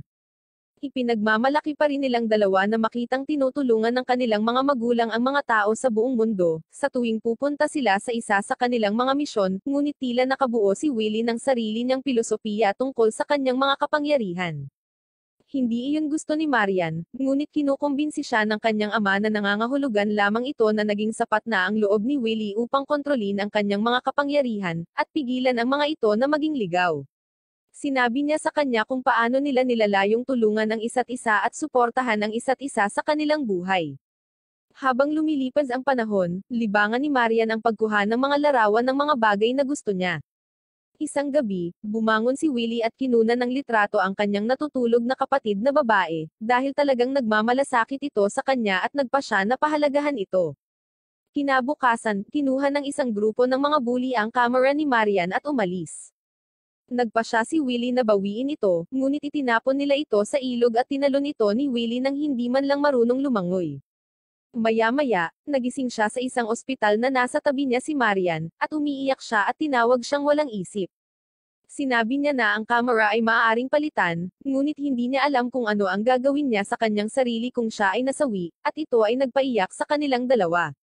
Ipinagmamalaki pa rin nilang dalawa na makitang tinutulungan ng kanilang mga magulang ang mga tao sa buong mundo, sa tuwing pupunta sila sa isa sa kanilang mga misyon, ngunit tila nakabuo si Willie ng sarili niyang pilosopiya tungkol sa kanyang mga kapangyarihan. Hindi iyon gusto ni Marian, ngunit kinukumbinsi siya ng kanyang ama na nangangahulugan lamang ito na naging sapat na ang loob ni Willie upang kontrolin ang kanyang mga kapangyarihan, at pigilan ang mga ito na maging ligaw. Sinabi niya sa kanya kung paano nila nilalayong tulungan ang isa't isa at suportahan ang isa't isa sa kanilang buhay. Habang lumilipas ang panahon, libangan ni Marian ang pagkuha ng mga larawan ng mga bagay na gusto niya. Isang gabi, bumangon si Willie at kinunan ng litrato ang kanyang natutulog na kapatid na babae, dahil talagang nagmamalasakit ito sa kanya at nagpa siya na pahalagahan ito. Kinabukasan, kinuha ng isang grupo ng mga bully ang kamera ni Marian at umalis. Nagpa siya si Willie na bawiin ito, ngunit itinapon nila ito sa ilog at tinalon ito ni Willie nang hindi man lang marunong lumangoy. Maya-maya, nagising siya sa isang ospital na nasa tabi niya si Marian, at umiiyak siya at tinawag siyang walang isip. Sinabi niya na ang kamera ay maaaring palitan, ngunit hindi niya alam kung ano ang gagawin niya sa kanyang sarili kung siya ay nasawi, at ito ay nagpaiyak sa kanilang dalawa.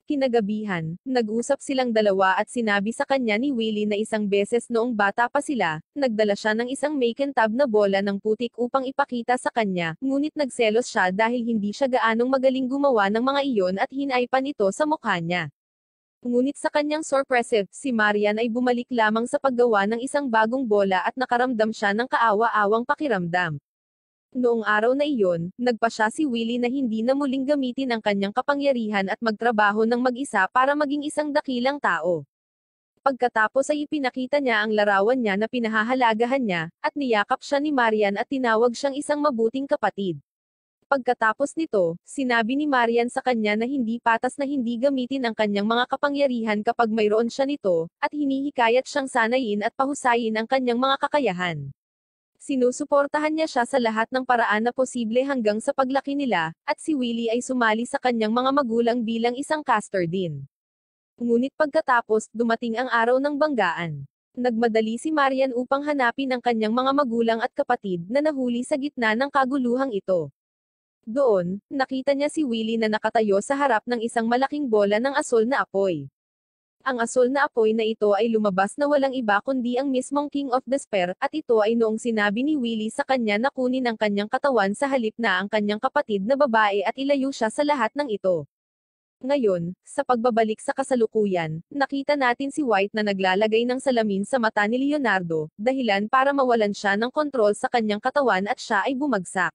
Kinagabihan, nag-usap silang dalawa at sinabi sa kanya ni Willie na isang beses noong bata pa sila, nagdala siya ng isang makintab na bola ng putik upang ipakita sa kanya, ngunit nagselos siya dahil hindi siya gaanong magaling gumawa ng mga iyon at hinaypan ito sa mukha niya. Ngunit sa kanyang sorpresive, si Marian ay bumalik lamang sa paggawa ng isang bagong bola at nakaramdam siya ng kaawa-awang pakiramdam. Noong araw na iyon, nagpa siya si Willie na hindi na muling gamitin ang kanyang kapangyarihan at magtrabaho ng mag-isa para maging isang dakilang tao. Pagkatapos ay ipinakita niya ang larawan niya na pinahahalagahan niya, at niyakap siya ni Marian at tinawag siyang isang mabuting kapatid. Pagkatapos nito, sinabi ni Marian sa kanya na hindi patas na hindi gamitin ang kanyang mga kapangyarihan kapag mayroon siya nito, at hinihikayat siyang sanayin at pahusayin ang kanyang mga kakayahan. Sinusuportahan niya siya sa lahat ng paraan na posible hanggang sa paglaki nila, at si Willie ay sumali sa kanyang mga magulang bilang isang caster din. Ngunit pagkatapos, dumating ang araw ng banggaan. Nagmadali si Marian upang hanapin ang kanyang mga magulang at kapatid na nahuli sa gitna ng kaguluhang ito. Doon, nakita niya si Willie na nakatayo sa harap ng isang malaking bola ng asul na apoy. Ang asul na apoy na ito ay lumabas na walang iba kundi ang mismong King of Despair, at ito ay noong sinabi ni Willie sa kanya na kunin ang kanyang katawan sa halip na ang kanyang kapatid na babae at ilayo siya sa lahat ng ito. Ngayon, sa pagbabalik sa kasalukuyan, nakita natin si White na naglalagay ng salamin sa mata ni Leonardo, dahilan para mawalan siya ng kontrol sa kanyang katawan at siya ay bumagsak.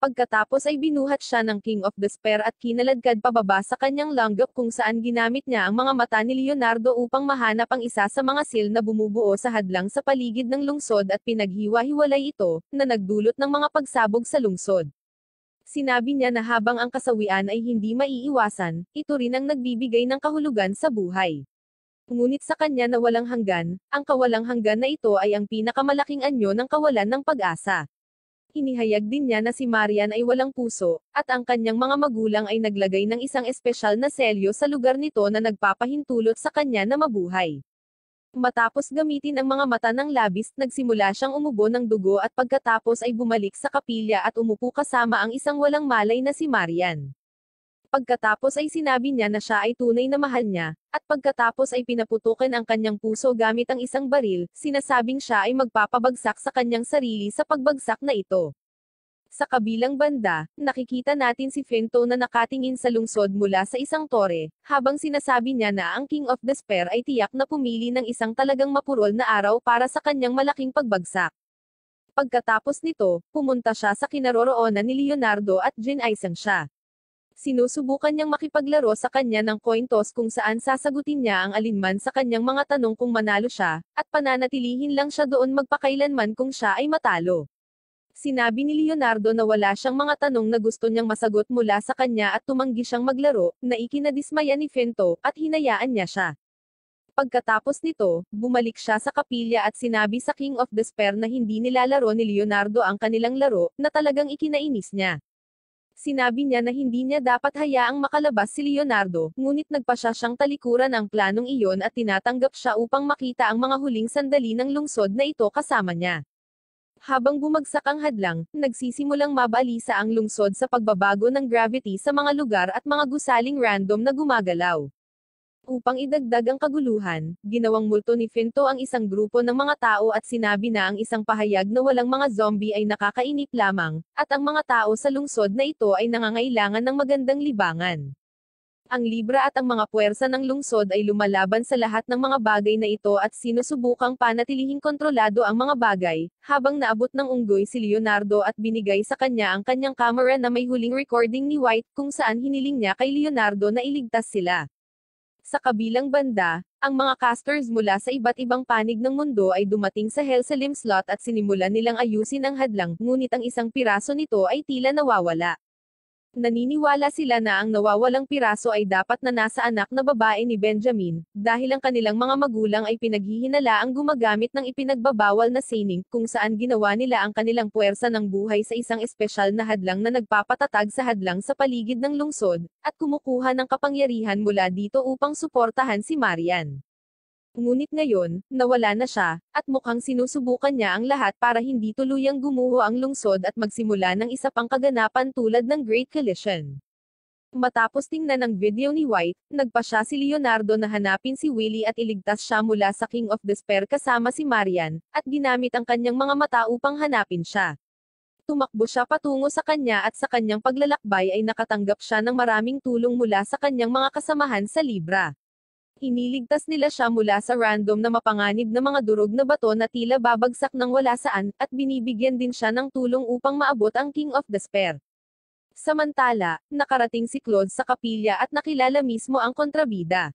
Pagkatapos ay binuhat siya ng King of Despair at kinaladkad pababa sa kanyang langgam kung saan ginamit niya ang mga mata ni Leonardo upang mahanap ang isa sa mga seal na bumubuo sa hadlang sa paligid ng lungsod at pinaghiwa-hiwalay ito, na nagdulot ng mga pagsabog sa lungsod. Sinabi niya na habang ang kasawian ay hindi maiiwasan, ito rin ang nagbibigay ng kahulugan sa buhay. Ngunit sa kanya na walang hanggan, ang kawalang hanggan na ito ay ang pinakamalaking anyo ng kawalan ng pag-asa. Inihayag din niya na si Marian ay walang puso, at ang kanyang mga magulang ay naglagay ng isang espesyal na selyo sa lugar nito na nagpapahintulot sa kanya na mabuhay. Matapos gamitin ang mga mata ng labis, nagsimula siyang umubo ng dugo at pagkatapos ay bumalik sa kapilya at umupo kasama ang isang walang malay na si Marian. Pagkatapos ay sinabi niya na siya ay tunay na mahal niya, at pagkatapos ay pinaputukan ang kanyang puso gamit ang isang baril, sinasabing siya ay magpapabagsak sa kanyang sarili sa pagbagsak na ito. Sa kabilang banda, nakikita natin si Fento na nakatingin sa lungsod mula sa isang tore, habang sinasabi niya na ang King of Despair ay tiyak na pumili ng isang talagang mapurol na araw para sa kanyang malaking pagbagsak. Pagkatapos nito, pumunta siya sa kinaroroonan ni Leonardo at ginaisan siya. Sinusubukan niyang makipaglaro sa kanya ng coin toss kung saan sasagutin niya ang alinman sa kanyang mga tanong kung manalo siya, at pananatilihin lang siya doon magpakailanman kung siya ay matalo. Sinabi ni Leonardo na wala siyang mga tanong na gusto niyang masagot mula sa kanya at tumanggi siyang maglaro, na ikinadismaya ni Fento, at hinayaan niya siya. Pagkatapos nito, bumalik siya sa kapilya at sinabi sa King of Despair na hindi nilalaro ni Leonardo ang kanilang laro, na talagang ikinainis niya. Sinabi niya na hindi niya dapat hayaang makalabas si Leonardo, ngunit nagpa siyang talikuran ang planong iyon at tinatanggap siya upang makita ang mga huling sandali ng lungsod na ito kasama niya. Habang bumagsak ang hadlang, nagsisimulang mabalisa ang lungsod sa pagbabago ng gravity sa mga lugar at mga gusaling random na gumagalaw. Upang idagdag ang kaguluhan, ginawang multo ni Fento ang isang grupo ng mga tao at sinabi na ang isang pahayag na walang mga zombie ay nakakainip lamang, at ang mga tao sa lungsod na ito ay nangangailangan ng magandang libangan. Ang Libra at ang mga puwersa ng lungsod ay lumalaban sa lahat ng mga bagay na ito at sinusubukang panatilihing kontrolado ang mga bagay, habang naabot ng unggoy si Leonardo at binigay sa kanya ang kanyang camera na may huling recording ni White kung saan hiniling niya kay Leonardo na iligtas sila. Sa kabilang banda, ang mga casters mula sa iba't ibang panig ng mundo ay dumating sa Helselim slot at sinimulan nilang ayusin ang hadlang, ngunit ang isang piraso nito ay tila nawawala. Naniniwala sila na ang nawawalang piraso ay dapat na nasa anak na babae ni Benjamin, dahil ang kanilang mga magulang ay pinaghihinalaang gumagamit ng ipinagbabawal na sining, kung saan ginawa nila ang kanilang puwersa ng buhay sa isang espesyal na hadlang na nagpapatatag sa hadlang sa paligid ng lungsod, at kumukuha ng kapangyarihan mula dito upang suportahan si Marian. Ngunit ngayon, nawala na siya, at mukhang sinusubukan niya ang lahat para hindi tuluyang gumuho ang lungsod at magsimula ng isa pang kaganapan tulad ng Great Collision. Matapos tingnan ang video ni White, nagpa siya si Leonardo na hanapin si Willie at iligtas siya mula sa King of Despair kasama si Marian, at ginamit ang kanyang mga mata upang hanapin siya. Tumakbo siya patungo sa kanya at sa kanyang paglalakbay ay nakatanggap siya ng maraming tulong mula sa kanyang mga kasamahan sa Libra. Iniligtas nila siya mula sa random na mapanganib na mga durog na bato na tila babagsak ng wala saan, at binibigyan din siya ng tulong upang maabot ang King of Despair. Samantala, nakarating si Claude sa kapilya at nakilala mismo ang kontrabida.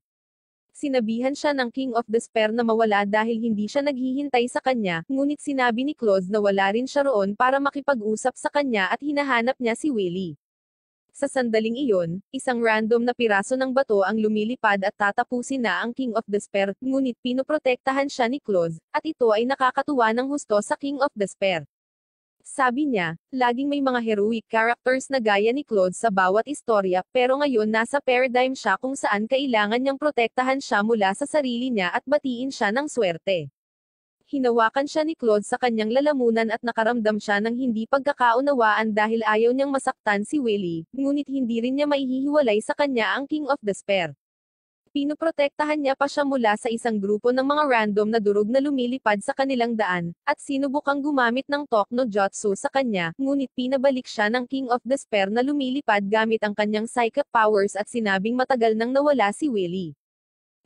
Sinabihan siya ng King of Despair na mawala dahil hindi siya naghihintay sa kanya, ngunit sinabi ni Claude na wala rin siya roon para makipag-usap sa kanya at hinahanap niya si Willie. Sa sandaling iyon, isang random na piraso ng bato ang lumilipad at tatapusin na ang King of Despair, ngunit pinoprotektahan siya ni Claude, at ito ay nakakatuwa ng husto sa King of Despair. Sabi niya, laging may mga heroic characters na gaya ni Claude sa bawat istorya, pero ngayon nasa paradigm siya kung saan kailangan niyang protektahan siya mula sa sarili niya at batiin siya ng swerte. Hinawakan siya ni Claude sa kanyang lalamunan at nakaramdam siya ng hindi pagkakaunawaan dahil ayaw niyang masaktan si Willie, ngunit hindi rin niya maihihiwalay sa kanya ang King of Despair. Pinoprotektahan niya pa siya mula sa isang grupo ng mga random na durog na lumilipad sa kanilang daan, at sinubukang gumamit ng Talk no Jutsu sa kanya, ngunit pinabalik siya ng King of Despair na lumilipad gamit ang kanyang psychic powers at sinabing matagal nang nawala si Willie.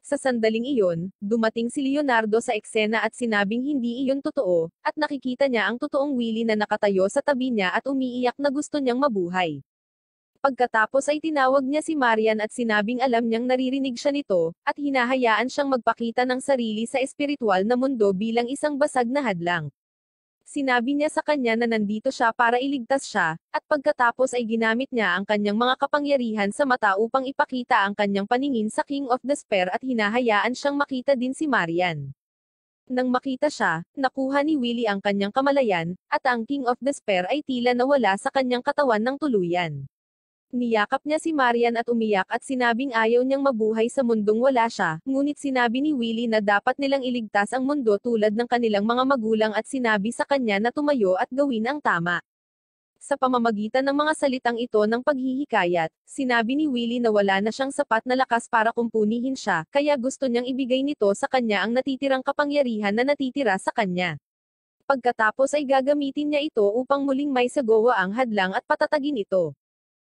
Sa sandaling iyon, dumating si Leonardo sa eksena at sinabing hindi iyon totoo, at nakikita niya ang totoong Willie na nakatayo sa tabi niya at umiiyak na gusto niyang mabuhay. Pagkatapos ay tinawag niya si Marian at sinabing alam niyang naririnig siya nito, at hinahayaan siyang magpakita ng sarili sa espiritual na mundo bilang isang basag na hadlang. Sinabi niya sa kanya na nandito siya para iligtas siya, at pagkatapos ay ginamit niya ang kanyang mga kapangyarihan sa mata upang ipakita ang kanyang paningin sa King of Despair at hinahayaan siyang makita din si Marian. Nang makita siya, nakuha ni Willie ang kanyang kamalayan, at ang King of Despair ay tila nawala sa kanyang katawan ng tuluyan. Niyakap niya si Marian at umiyak at sinabing ayaw niyang mabuhay sa mundong wala siya, ngunit sinabi ni Willie na dapat nilang iligtas ang mundo tulad ng kanilang mga magulang at sinabi sa kanya na tumayo at gawin ang tama. Sa pamamagitan ng mga salitang ito ng paghihikayat, sinabi ni Willie na wala na siyang sapat na lakas para kumpunihin siya, kaya gusto niyang ibigay nito sa kanya ang natitirang kapangyarihan na natitira sa kanya. Pagkatapos ay gagamitin niya ito upang muling may sagawa ang hadlang at patatagin ito.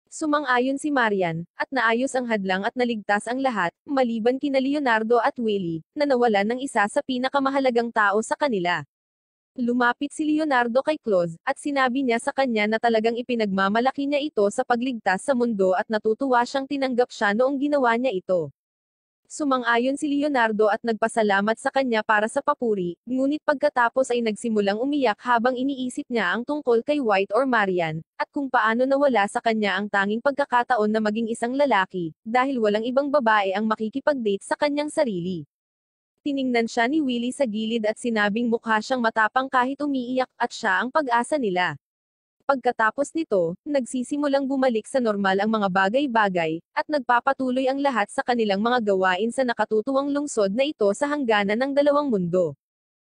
Sumang-ayon si Marian, at naayos ang hadlang at naligtas ang lahat, maliban kina Leonardo at Willie, na nawalan ng isa sa pinakamahalagang tao sa kanila. Lumapit si Leonardo kay Claude, at sinabi niya sa kanya na talagang ipinagmamalaki niya ito sa pagligtas sa mundo at natutuwa siyang tinanggap siya noong ginawa niya ito. Sumang-ayon si Leonardo at nagpasalamat sa kanya para sa papuri, ngunit pagkatapos ay nagsimulang umiyak habang iniisip niya ang tungkol kay White or Marian, at kung paano nawala sa kanya ang tanging pagkakataon na maging isang lalaki, dahil walang ibang babae ang makikipag-date sa kanyang sarili. Tiningnan siya ni Willie sa gilid at sinabing mukha siyang matapang kahit umiiyak, at siya ang pag-asa nila. Pagkatapos nito, nagsisimulang bumalik sa normal ang mga bagay-bagay, at nagpapatuloy ang lahat sa kanilang mga gawain sa nakatutuwang lungsod na ito sa hangganan ng dalawang mundo.